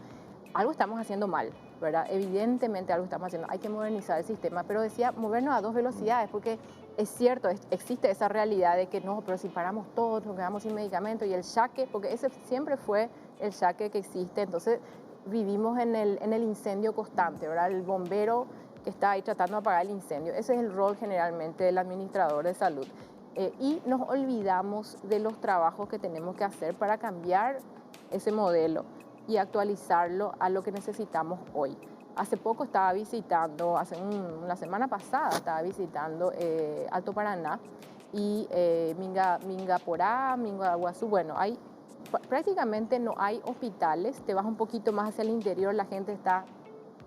algo estamos haciendo mal, ¿verdad? Evidentemente algo estamos haciendo, hay que modernizar el sistema, pero decía movernos a dos velocidades, porque es cierto, existe esa realidad de que no, pero si paramos todo, nos quedamos sin medicamentos y el saque, porque ese siempre fue el saque que existe, entonces vivimos en el incendio constante, ¿verdad? El bombero que está ahí tratando de apagar el incendio, ese es el rol generalmente del administrador de salud. Y nos olvidamos de los trabajos que tenemos que hacer para cambiar ese modelo y actualizarlo a lo que necesitamos hoy. Hace poco estaba visitando, la semana pasada estaba visitando Alto Paraná y Mingaporá, Mingaguazú. Bueno, prácticamente no hay hospitales, te vas un poquito más hacia el interior, la gente está,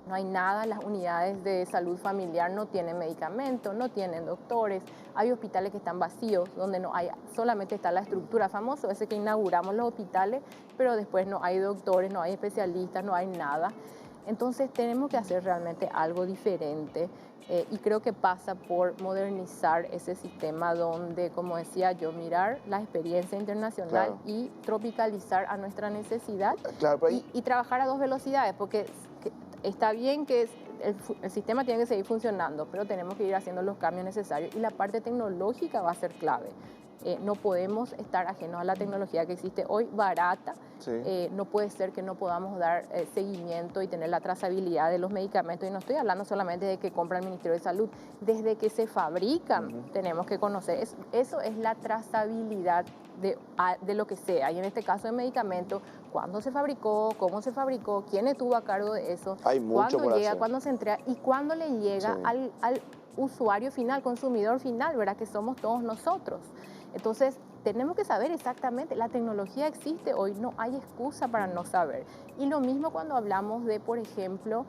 no hay nada, las unidades de salud familiar no tienen medicamentos, no tienen doctores, hay hospitales que están vacíos, donde no hay, solamente está la estructura famosa, ese que inauguramos los hospitales, pero después no hay doctores, no hay especialistas, no hay nada. Entonces tenemos que hacer realmente algo diferente y creo que pasa por modernizar ese sistema donde, como decía yo, mirar la experiencia internacional y tropicalizar a nuestra necesidad y trabajar a dos velocidades, porque está bien que el sistema tiene que seguir funcionando, pero tenemos que ir haciendo los cambios necesarios y la parte tecnológica va a ser clave. No podemos estar ajenos a la tecnología que existe hoy, barata. No puede ser que no podamos dar seguimiento y tener la trazabilidad de los medicamentos. Y no estoy hablando solamente de que compra el Ministerio de Salud. Desde que se fabrican tenemos que conocer. Eso es la trazabilidad de lo que sea. Y en este caso de medicamentos, cuándo se fabricó, cómo se fabricó, quién estuvo a cargo de eso, cuándo llega, cuándo se entrega y cuándo le llega al usuario final, consumidor final, ¿verdad? Que somos todos nosotros. Entonces, tenemos que saber exactamente, la tecnología existe hoy, no hay excusa para no saber. Y lo mismo cuando hablamos de, por ejemplo,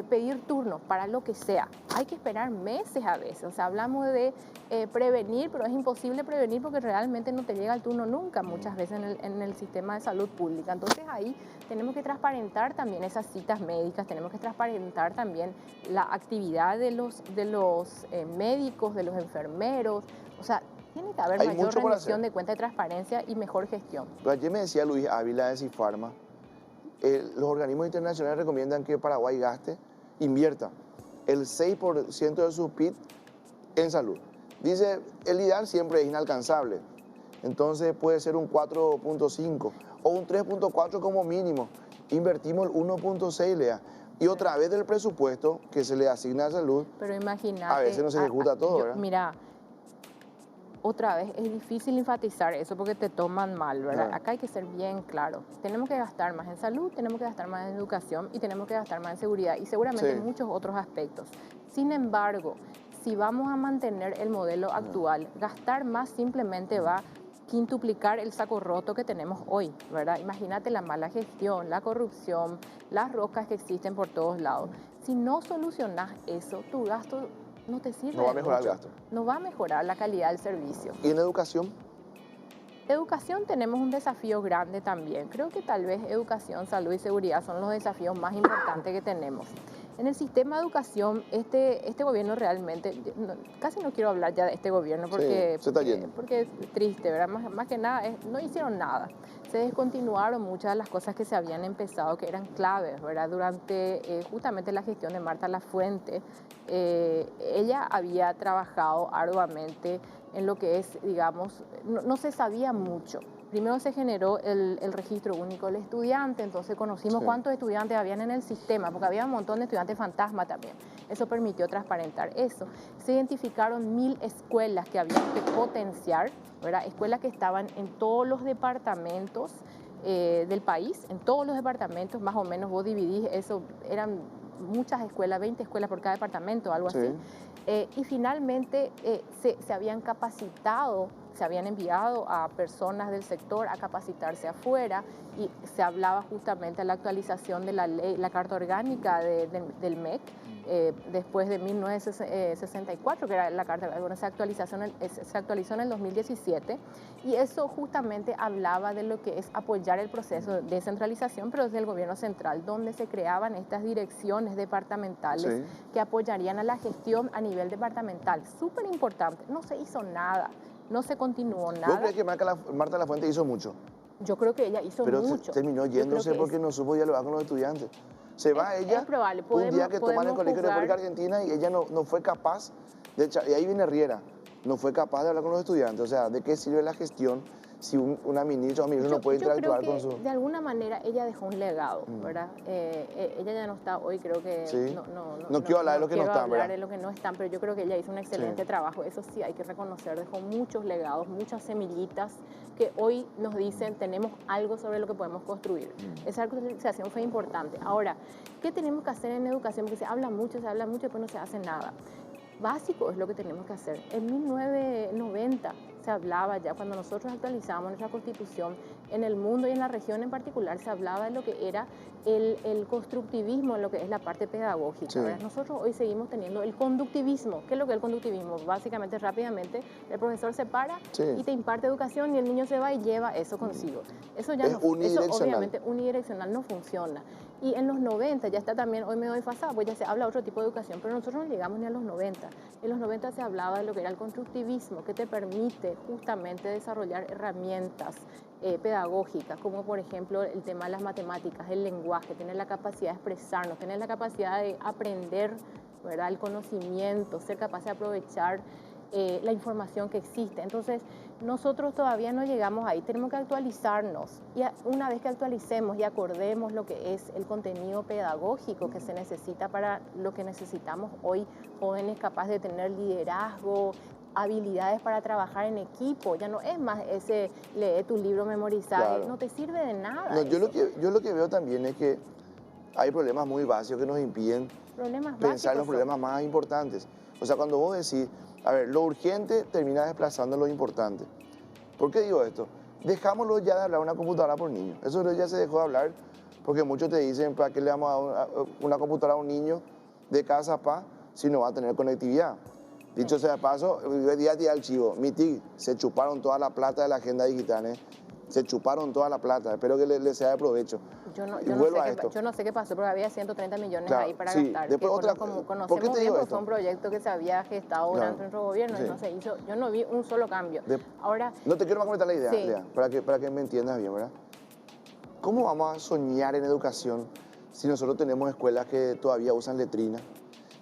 pedir turnos para lo que sea. Hay que esperar meses a veces, o sea, hablamos de prevenir, pero es imposible prevenir porque realmente no te llega el turno nunca muchas veces en el sistema de salud pública. Entonces ahí tenemos que transparentar también esas citas médicas, tenemos que transparentar también la actividad de los médicos, de los enfermeros, o sea, tiene que haber mayor rendición de cuenta de transparencia y mejor gestión.
Pero ayer me decía Luis Ávila de Cifarma, los organismos internacionales recomiendan que Paraguay invierta el 6% de su PIB en salud. Dice, el ideal siempre es inalcanzable. Entonces puede ser un 4.5 o un 3.4 como mínimo. Invertimos el 1.6, Lea. Y otra vez del presupuesto que se le asigna a salud,
Pero imagínate,
a veces no se ejecuta todo, ¿verdad?
Mira, otra vez es difícil enfatizar eso porque te toman mal, ¿verdad?
Ajá.
Acá hay que ser bien claro. Tenemos que gastar más en salud, tenemos que gastar más en educación y tenemos que gastar más en seguridad y seguramente
Sí.
en muchos otros aspectos. Sin embargo, si vamos a mantener el modelo actual, gastar más simplemente va a quintuplicar el saco roto que tenemos hoy, ¿verdad? Imagínate la mala gestión, la corrupción, las roscas que existen por todos lados. Si no solucionas eso, tu gasto no te sirve.
No va a
de
mejorar el
mucho.
gasto.
No va a mejorar la calidad del servicio.
¿Y en educación?
Educación tenemos un desafío grande también. Creo que tal vez educación, salud y seguridad son los desafíos más importantes que tenemos. En el sistema de educación, este gobierno realmente, casi no quiero hablar ya de este gobierno porque,
Sí, se está yendo.
porque es triste, ¿verdad? Más que nada, no hicieron nada. Se descontinuaron muchas de las cosas que se habían empezado, que eran claves, ¿verdad? Durante justamente la gestión de Marta Lafuente, ella había trabajado arduamente en lo que es, digamos, no se sabía mucho. Primero se generó el registro único del estudiante, entonces conocimos
Sí.
cuántos estudiantes habían en el sistema, porque había un montón de estudiantes fantasma también. Eso permitió transparentar eso. Se identificaron 1000 escuelas que había que potenciar, ¿verdad? Escuelas que estaban en todos los departamentos del país, en todos los departamentos, más o menos vos dividís eso, eran muchas escuelas, 20 escuelas por cada departamento, algo
Sí.
así. Y finalmente se habían capacitado, se habían enviado a personas del sector a capacitarse afuera y se hablaba justamente de la actualización de la ley, la Carta Orgánica del MEC, después de 1964, que era la Carta, bueno, se actualizó en el 2017 y eso justamente hablaba de lo que es apoyar el proceso de descentralización, pero desde el gobierno central, donde se creaban estas direcciones departamentales
Sí.
que apoyarían a la gestión a nivel departamental. Súper importante, no se hizo nada, no se continuó
¿Vos
nada.
crees que Marta Lafuente hizo mucho?
Yo creo que ella hizo
Pero
mucho.
terminó
Yo creo
yéndose
que
porque no supo dialogar con los estudiantes. Se va ella
es probable.
un día que toman el
Podemos
Colegio de
juzgar-
República Argentina y ella no fue capaz de echar, y ahí viene Riera, no fue capaz de hablar con los estudiantes. O sea, ¿de qué sirve la gestión si una ministra o ministro no puede
Yo creo
interactuar
que
con su...?
de alguna manera ella dejó un legado, ¿verdad? Ella ya no está hoy, creo que
Sí.
no
No quiero hablar de lo que no
quiero
están,
hablar
¿verdad?
de lo que no están, pero yo creo que ella hizo un excelente
Sí.
trabajo. Eso sí, hay que reconocer, dejó muchos legados, muchas semillitas que hoy nos dicen tenemos algo sobre lo que podemos construir. Esa actualización fue importante. Ahora, ¿qué tenemos que hacer en educación? Porque se habla mucho, después no se hace nada. Básico es lo que tenemos que hacer. En 1990 se hablaba ya, cuando nosotros actualizamos nuestra constitución, en el mundo y en la región en particular, se hablaba de lo que era el constructivismo, en lo que es la parte pedagógica.
Sí.
¿Verdad? Nosotros hoy seguimos teniendo el conductivismo. ¿Qué es lo que es el conductivismo? Básicamente, rápidamente, el profesor se para
Sí.
y te imparte educación y el niño se va y lleva eso consigo. Eso ya
Es
no, eso
unidireccional.
obviamente unidireccional no funciona. Y en los 90 ya está también, hoy medio desfasado, pues ya se habla de otro tipo de educación, pero nosotros no llegamos ni a los 90. En los 90 se hablaba de lo que era el constructivismo, que te permite justamente desarrollar herramientas pedagógicas, como por ejemplo el tema de las matemáticas, el lenguaje, tener la capacidad de expresarnos, tener la capacidad de aprender, ¿verdad? El conocimiento, ser capaz de aprovechar la información que existe. Entonces, nosotros todavía no llegamos ahí, tenemos que actualizarnos y una vez que actualicemos y acordemos lo que es el contenido pedagógico que se necesita para lo que necesitamos hoy, jóvenes capaces de tener liderazgo, habilidades para trabajar en equipo, ya no es más ese lee tu libro, memorizar,
Claro.
no te sirve de nada.
No, yo
eso.
lo que veo también es que hay problemas muy básicos que nos impiden
Problemas
pensar en
básicos
los problemas más importantes. O sea, cuando vos decís, a ver, lo urgente termina desplazando lo importante. ¿Por qué digo esto? Dejámoslo ya de hablar una computadora por niño. Eso ya se dejó de hablar porque muchos te dicen, ¿para qué le vamos a dar una computadora a un niño de casa si no va a tener conectividad? Dicho sea de paso, día al chivo, MITIC, se chuparon toda la plata de la agenda digital, ¿eh? Se chuparon toda la plata, espero que les sea de provecho. Y vuelvo a esto.
Yo no sé qué pasó, porque había 130 millones
Claro,
ahí para
sí.
gastar.
Después
que
otra-
como
¿por qué
conocemos
te
bien,
digo
pues
esto?
fue un proyecto que se había gestado durante
Claro,
nuestro gobierno
sí.
y no se hizo. Yo no vi un solo cambio. Ahora,
No te quiero más comentar la idea,
Sí.
Lea, para que me entiendas bien, ¿verdad? ¿Cómo vamos a soñar en educación si nosotros tenemos escuelas que todavía usan letrina?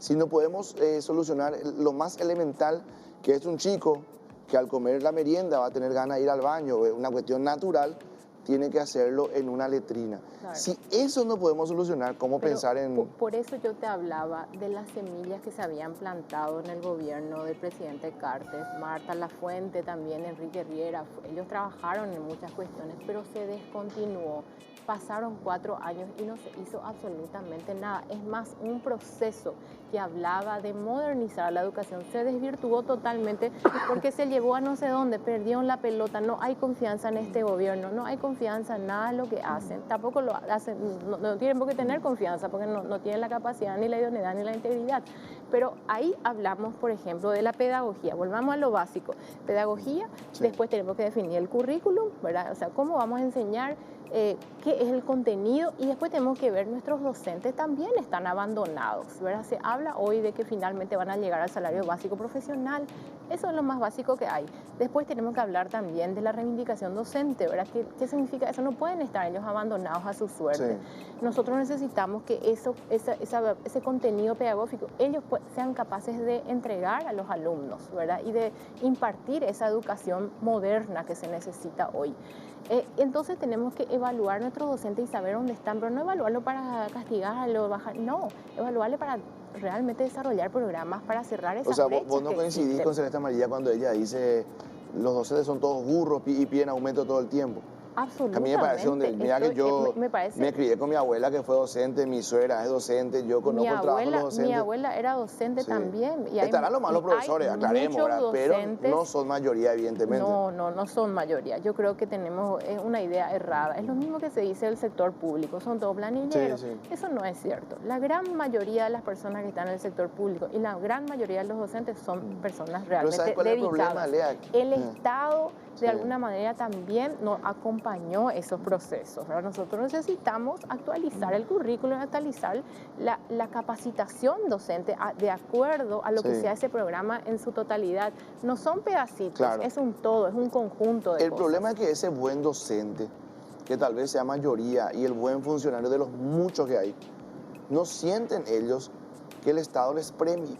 Si no podemos solucionar lo más elemental, que es un chico que al comer la merienda va a tener ganas de ir al baño, una cuestión natural, tiene que hacerlo en una letrina.
Claro.
Si eso no podemos solucionar, ¿cómo
Pero
pensar en...?
por eso yo te hablaba de las semillas que se habían plantado en el gobierno del presidente Cartes, Marta Lafuente también, Enrique Riera. Ellos trabajaron en muchas cuestiones, pero se descontinuó. Pasaron 4 años y no se hizo absolutamente nada. Es más, un proceso que hablaba de modernizar la educación se desvirtuó totalmente porque se llevó a no sé dónde, perdieron la pelota, no hay confianza en este gobierno, no hay confianza en nada de lo que hacen, tampoco lo hacen, no tienen por qué tener confianza porque no tienen la capacidad, ni la idoneidad, ni la integridad. Pero ahí hablamos, por ejemplo, de la pedagogía, volvamos a lo básico, pedagogía,
Sí.
Después tenemos que definir el currículum, ¿verdad? O sea, cómo vamos a enseñar, qué es el contenido, y después tenemos que ver nuestros docentes también están abandonados, ¿verdad? Se habla hoy de que finalmente van a llegar al salario básico profesional, eso es lo más básico que hay. Después tenemos que hablar también de la reivindicación docente, ¿verdad? ¿Qué significa eso? No pueden estar ellos abandonados a su suerte.
Sí.
Nosotros necesitamos que ese contenido pedagógico ellos sean capaces de entregar a los alumnos, ¿verdad? Y de impartir esa educación moderna que se necesita hoy. Entonces tenemos que evaluar a nuestros docentes y saber dónde están, pero no evaluarlo para castigarlo, bajar, no, evaluarle para realmente desarrollar programas para cerrar esas
O sea,
brechas
vos no
que
coincidís
existen.
con Celeste Amarilla cuando ella dice los docentes son todos burros y piden aumento todo el tiempo. Que a
Absolutamente.
mí me parece mira que yo
me parece-
me crié con mi abuela que fue docente, mi suegra es docente, yo conozco el trabajo de los docentes.
Mi abuela era docente
Sí.
también. Y
Estarán los malos
y
profesores,
hay
aclaremos,
muchos
¿verdad? Pero
docentes-
no son mayoría, evidentemente.
No son mayoría. Yo creo que tenemos una idea errada. Es lo mismo que se dice del sector público, son todos planilleros.
Sí, sí.
Eso no es cierto. La gran mayoría de las personas que están en el sector público y la gran mayoría de los docentes son personas realmente
¿sabes cuál es el
dedicadas.
problema, Lea?
El Estado,
Sí.
de alguna manera, también nos acompañó esos procesos, ¿verdad? Nosotros necesitamos actualizar el currículum, actualizar la capacitación docente de acuerdo a lo que
Sí.
sea ese programa en su totalidad. No son pedacitos,
Claro.
es un todo, es un conjunto de
El
cosas.
problema es que ese buen docente, que tal vez sea mayoría, y el buen funcionario de los muchos que hay, no sienten ellos que el Estado les premie.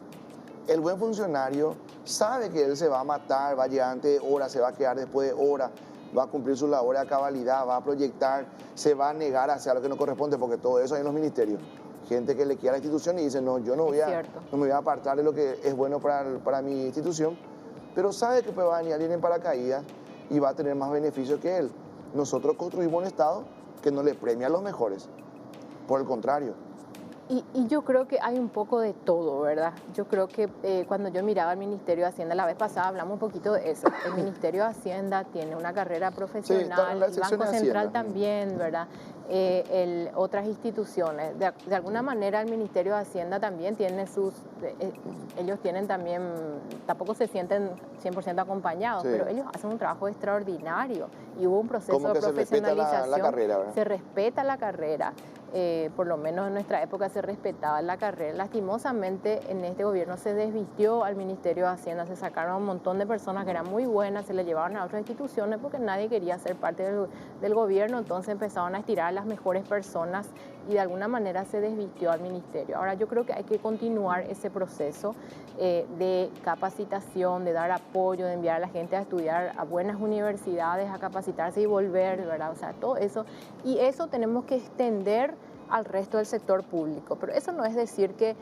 El buen funcionario sabe que él se va a matar, va a llegar antes de hora, se va a quedar después de hora, va a cumplir su labor a cabalidad, va a proyectar, se va a negar a hacer lo que no corresponde, porque todo eso hay en los ministerios. Gente que le quiere a la institución y dice, no, yo no,
Es cierto.
no me voy a apartar de lo que es bueno para mi institución, pero sabe que pues va a venir alguien en paracaídas y va a tener más beneficios que él. Nosotros construimos un Estado que no le premia a los mejores, por el contrario.
Y yo creo que hay un poco de todo, ¿verdad? Yo creo que cuando yo miraba el Ministerio de Hacienda, la vez pasada hablamos un poquito de eso. El Ministerio de Hacienda tiene una carrera
está en
profesional,
la
el
sección
Banco
de
Central
Hacienda.
también, ¿verdad? Otras instituciones. De alguna manera el Ministerio de Hacienda también tiene ellos tienen también, tampoco se sienten 100% acompañados,
Sí.
pero ellos hacen un trabajo extraordinario y hubo un proceso
Como
de
que se respeta
profesionalización.
la carrera, ¿verdad?
Se respeta la carrera. Por lo menos en nuestra época se respetaba la carrera. Lastimosamente en este gobierno se desvistió al Ministerio de Hacienda, se sacaron a un montón de personas que eran muy buenas, se le llevaron a otras instituciones porque nadie quería ser parte del gobierno, entonces empezaron a estirar a las mejores personas y de alguna manera se desvistió al ministerio. Ahora yo creo que hay que continuar ese proceso de capacitación, de dar apoyo, de enviar a la gente a estudiar a buenas universidades, a capacitarse y volver, ¿verdad? O sea, todo eso. Y eso tenemos que extender al resto del sector público. Pero eso no es decir que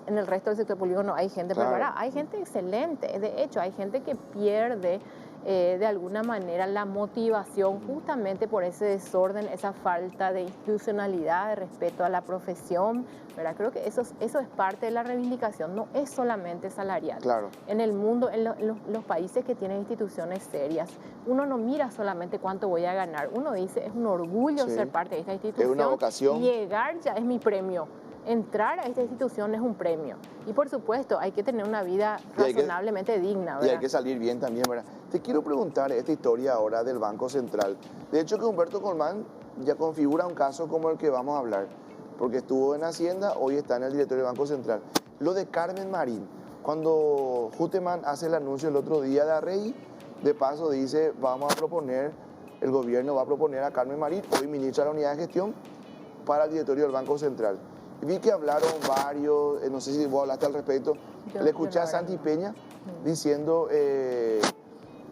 en el resto del sector público no hay gente
Claro.
preparada. Hay gente excelente. De hecho, hay gente que pierde de alguna manera la motivación justamente por ese desorden, esa falta de institucionalidad, de respeto a la profesión, ¿verdad? Creo que eso es parte de la reivindicación, no es solamente salarial.
Claro.
En el mundo, en los países que tienen instituciones serias, uno no mira solamente cuánto voy a ganar, uno dice, es un orgullo
Sí.
ser parte de esta institución.
Es una vocación.
Llegar ya es mi premio. Entrar a esta institución es un premio. Y por supuesto, hay que tener una vida
Y hay que-
razonablemente digna,
Y
¿verdad?
hay que salir bien también, ¿verdad? Te quiero preguntar esta historia ahora del Banco Central. De hecho, que Humberto Colmán ya configura un caso como el que vamos a hablar, porque estuvo en Hacienda, hoy está en el directorio del Banco Central. Lo de Carmen Marín, cuando Juteman hace el anuncio el otro día de Arrey, de paso dice, el gobierno va a proponer a Carmen Marín, hoy ministra de la Unidad de Gestión, para el directorio del Banco Central. Vi que hablaron varios, no sé si vos hablaste al respecto. Le escuché a Santi Peña diciendo que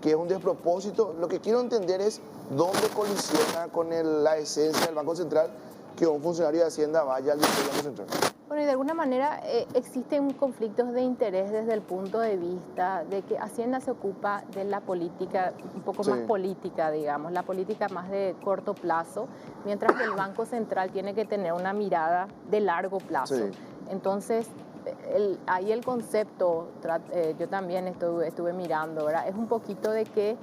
es un despropósito. Lo que quiero entender es dónde colisiona con la esencia del Banco Central que un funcionario de Hacienda vaya al directorio del Banco Central.
Bueno, y de alguna manera existen conflictos de interés desde el punto de vista de que Hacienda se ocupa de la política, un poco más política, digamos, la política más de corto plazo, mientras que el Banco Central tiene que tener una mirada de largo plazo.
Sí.
Entonces, ahí el concepto, yo también estuve mirando, ¿verdad? Es un poquito de que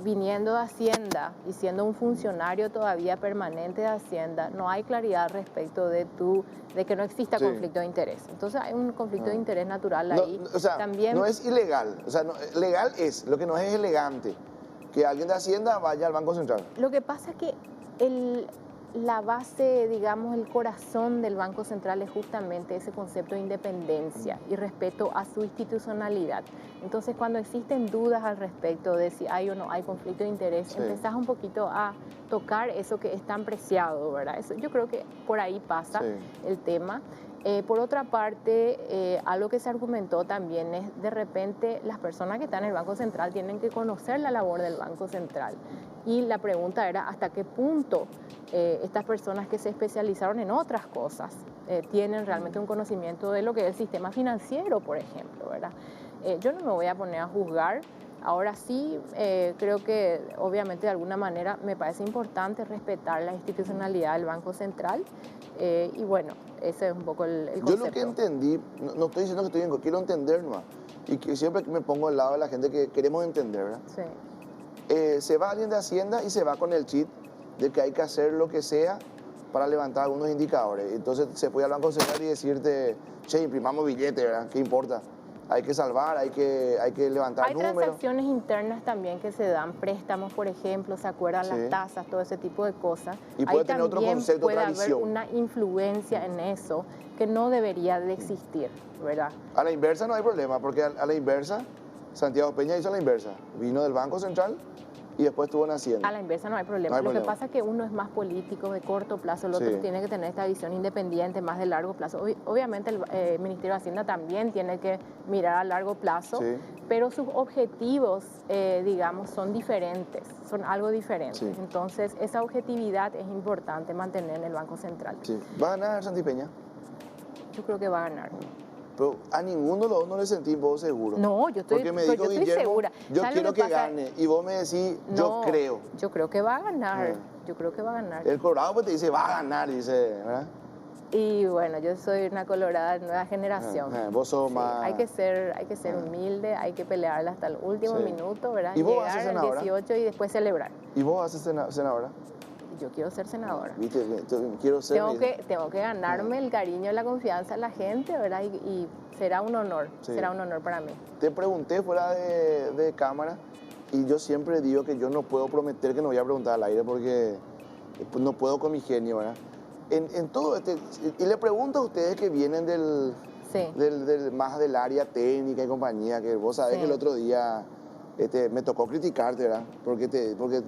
viniendo de Hacienda y siendo un funcionario todavía permanente de Hacienda, no hay claridad respecto de que no exista conflicto de interés. Entonces hay un conflicto de interés natural ahí.
O sea,
también,
no es ilegal. O sea, legal es, lo que no es elegante. Que alguien de Hacienda vaya al Banco Central.
Lo que pasa es que la base, digamos, el corazón del Banco Central es justamente ese concepto de independencia y respeto a su institucionalidad. Entonces, cuando existen dudas al respecto de si hay o no hay conflicto de interés, empezás un poquito a tocar eso que es tan preciado, ¿verdad? Yo creo que por ahí pasa el tema. Por otra parte, algo que se argumentó también es, de repente, las personas que están en el Banco Central tienen que conocer la labor del Banco Central. Y la pregunta era, ¿hasta qué punto estas personas que se especializaron en otras cosas tienen realmente un conocimiento de lo que es el sistema financiero, por ejemplo, ¿verdad? Yo no me voy a poner a juzgar. Ahora sí, creo que obviamente de alguna manera me parece importante respetar la institucionalidad del Banco Central y bueno, ese es un poco el concepto.
Yo lo que entendí, no estoy diciendo que estoy bien, quiero entender nomás, y que siempre me pongo al lado de la gente que queremos entender, ¿verdad?
Sí.
Se va alguien de Hacienda y se va con el chip de que hay que hacer lo que sea para levantar algunos indicadores. Entonces se puede al Banco Central y decirte, che, imprimamos billetes, ¿verdad? ¿Qué importa? Hay que salvar, hay que levantar números.
Hay transacciones internas también que se dan, préstamos, por ejemplo, ¿se acuerdan? Las tasas, todo ese tipo de cosas.
Y puede tener otro concepto,
puede
otra visión.
haber una influencia en eso que no debería de existir, ¿verdad?
A la inversa no hay problema, porque a la inversa, Santiago Peña hizo a la inversa. Vino del Banco Central y después estuvo en Hacienda.
A la inversa no hay problema. Lo que pasa es que uno es más político, de corto plazo, el otro tiene que tener esta visión independiente, más de largo plazo. Obviamente el Ministerio de Hacienda también tiene que mirar a largo plazo, pero sus objetivos, digamos, son diferentes, son algo diferente. Entonces, esa objetividad es importante mantener en el Banco Central.
¿Va a ganar Santi Peña?
Yo creo que va a ganar.
Pero a ninguno de los dos no le sentí vos seguro.
No, yo estoy,
porque me dijo
yo estoy
Guillermo,
segura.
Yo quiero que gane. Y vos me decís, yo creo.
Yo creo que va a ganar. Yo creo que va a ganar.
El Colorado pues te dice, va a ganar, dice, ¿verdad?
Y bueno, yo soy una colorada de nueva generación.
Vos sos más...
Hay que ser humilde, hay que pelearla hasta el último minuto, ¿verdad?
¿Y vos
llegar
vas a ser senadora?
al 18 y después celebrar.
¿Y vos vas a ser senadora?
Yo quiero ser senadora.
¿Viste? Quiero ser...
Tengo que ganarme el cariño y la confianza de la gente, ¿verdad? Y será un honor, será un honor para mí.
Te pregunté fuera de cámara y yo siempre digo que yo no puedo prometer que no voy a preguntar al aire porque no puedo con mi genio, ¿verdad? En todo y le pregunto a ustedes que vienen más del área técnica y compañía, que vos sabés que el otro día me tocó criticarte, ¿verdad? Porque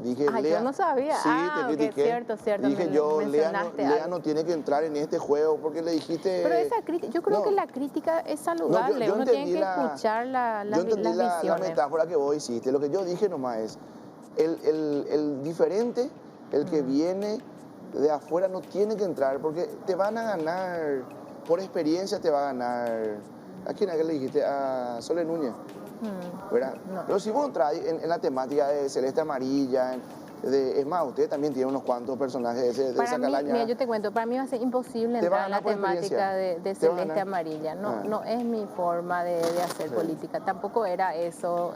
dije, Lea...
yo no sabía.
Sí, te critiqué.
Cierto.
Dije Lea no tiene que entrar en este juego porque le dijiste...
Pero esa crítica, yo creo que la crítica es saludable,
yo
uno tiene que escuchar las visiones.
La metáfora que vos hiciste, lo que yo dije nomás es, el diferente, el que viene de afuera no tiene que entrar porque te van a ganar, por experiencia te va a ganar. ¿A quién le dijiste? A Sole Núñez. ¿Verdad?
No.
Pero si vos entras en la temática de Celeste Amarilla, es más, usted también tiene unos cuantos personajes de esa calaña.
Mira, yo te cuento, para mí va a ser imposible entrar en la temática de Celeste Amarilla. No es mi forma de hacer política. Tampoco era eso.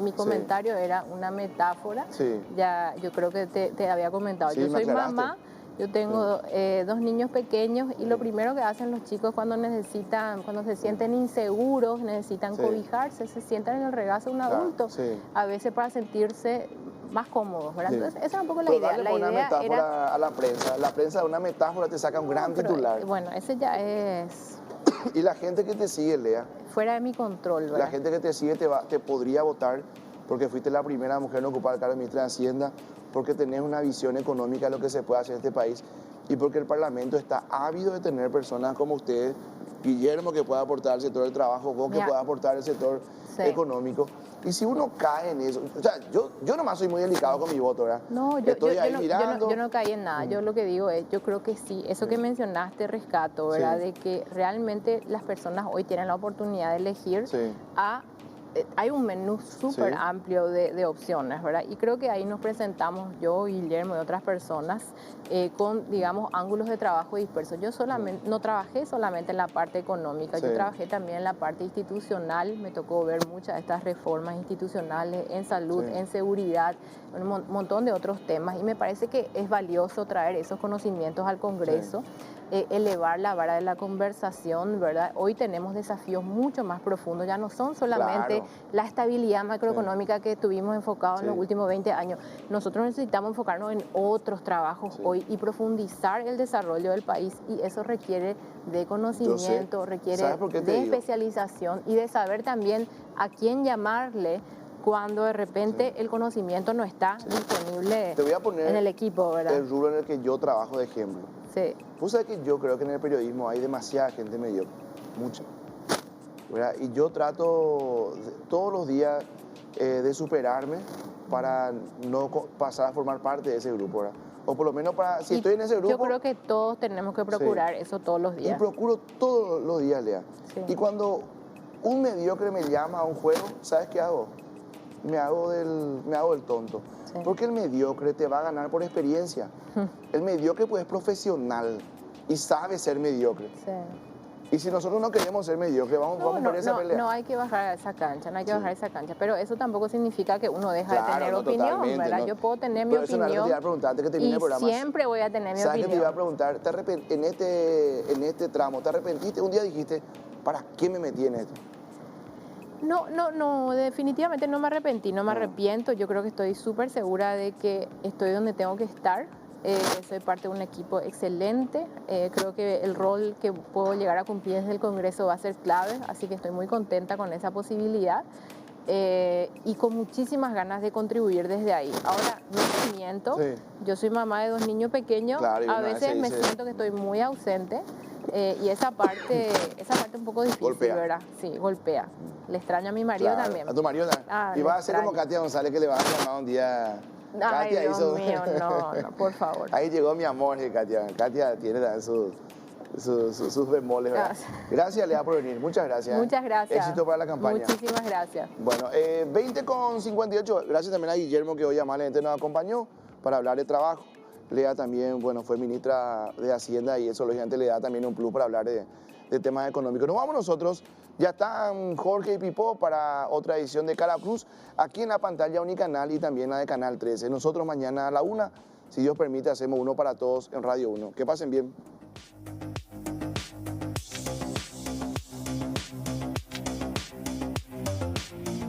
Mi comentario era una metáfora. Ya, yo creo que te había comentado. Yo soy mamá. Yo tengo 2 niños pequeños y lo primero que hacen los chicos cuando se sienten inseguros, necesitan cobijarse, se sientan en el regazo de un adulto, a veces para sentirse más cómodos, ¿verdad? Entonces, esa era un poco la idea. La
una
idea
metáfora
era...
a la prensa de una metáfora te saca un gran titular.
Bueno, ese ya es...
Y la gente que te sigue, Lea...
Fuera de mi control, ¿verdad?
La gente que te sigue te podría votar porque fuiste la primera mujer en ocupar el cargo de ministra de Hacienda, porque tenés una visión económica de lo que se puede hacer en este país. y porque el Parlamento está ávido de tener personas como ustedes, Guillermo, que pueda aportar al sector del trabajo, vos que
Mira,
pueda aportar al sector
sí.
económico. Y si uno cae en eso, o sea, yo nomás soy muy delicado con mi voto, ¿verdad?
No,
Estoy ahí mirando.
yo no caí en nada. Yo lo que digo es, yo creo que sí, eso que mencionaste, rescato, ¿verdad?
Sí.
De que realmente las personas hoy tienen la oportunidad de elegir
Sí.
hay un menú súper
Sí.
amplio de opciones, ¿verdad? Y creo que ahí nos presentamos yo, Guillermo y otras personas con, digamos, ángulos de trabajo dispersos. Yo solamente, no trabajé solamente en la parte económica,
Sí.
yo trabajé también en la parte institucional, me tocó ver muchas de estas reformas institucionales en salud,
Sí.
en seguridad, un montón de otros temas, y me parece que es valioso traer esos conocimientos al Congreso. Elevar la vara de la conversación, ¿verdad? Hoy tenemos desafíos mucho más profundos, ya no son solamente
Claro.
la estabilidad macroeconómica que tuvimos enfocados en los
Sí.
últimos 20 años. Nosotros necesitamos enfocarnos en otros trabajos
Sí.
hoy y profundizar el desarrollo del país, y eso requiere de conocimiento, requiere
¿Sabes por qué te
de
digo?
especialización y de saber también a quién llamarle cuando de repente el conocimiento no está disponible
Te voy a poner
en el equipo, ¿verdad?
el rubro en el que yo trabajo de ejemplo.
Sí.
Vos sabés que yo creo que en el periodismo hay demasiada gente mediocre, mucha, ¿verdad? Y yo trato todos los días de superarme para no pasar a formar parte de ese grupo, ¿verdad? O por lo menos para, si
Y
estoy en ese grupo,
yo creo que todos tenemos que procurar eso todos los
y
días.
procuro todos los días, Lea.
Sí.
Y cuando un mediocre me llama a un juego, ¿sabes qué hago? Me hago del tonto.
Sí.
Porque el mediocre te va a ganar por experiencia. El mediocre pues es profesional y sabe ser mediocre.
Sí.
Y si nosotros no queremos ser mediocres, vamos por esa pelea.
No hay que bajar a esa cancha, no hay que
Sí.
bajar a esa cancha. Pero eso tampoco significa que uno deja
Claro,
de tener
no,
opinión,
totalmente,
¿verdad?
no.
Yo puedo tener mi
Pero eso no es lo que te iba a
opinión
preguntar antes que termine
y
el programa.
siempre voy a tener mi
¿Sabes qué te iba a
opinión.
preguntar? En este tramo, ¿te arrepentiste? Un día dijiste, ¿para qué me metí en esto?
No, definitivamente no me arrepentí, no me
Ah.
arrepiento. Yo creo que estoy súper segura de que estoy donde tengo que estar. Soy parte de un equipo excelente. Creo que el rol que puedo llegar a cumplir desde el Congreso va a ser clave, así que estoy muy contenta con esa posibilidad y con muchísimas ganas de contribuir desde ahí. Ahora, no te miento,
Sí.
yo soy mamá de 2 niños pequeños,
Claro, y
a
una vez
veces
se
me
dice-
siento que estoy muy ausente. Y esa parte un poco difícil,
Golpea.
¿verdad? Sí, golpea. Le extraño a mi marido
Claro,
también.
a tu marido también.
Ah,
Y
le
vas a ser como
extraño.
Katia González, que le vas a llamar un día.
Ay,
Katia
Dios
hizo-
mío, no, por favor.
Ahí llegó mi amor, Katia. Katia tiene también sus bemoles, ¿verdad? Gracias, Lea, por venir. Muchas gracias.
Muchas gracias.
Éxito para la campaña.
Muchísimas gracias.
Bueno, 20:58. Gracias también a Guillermo, que hoy amablemente nos acompañó para hablar de trabajo. Lea también, bueno, fue ministra de Hacienda y eso lógicamente le da también un plus para hablar de temas económicos. Nos vamos nosotros. Ya están Jorge y Pipo para otra edición de Cara Plus, aquí en la pantalla Unicanal y también la de Canal 13. Nosotros mañana a la 1, si Dios permite, hacemos uno para todos en Radio 1. Que pasen bien.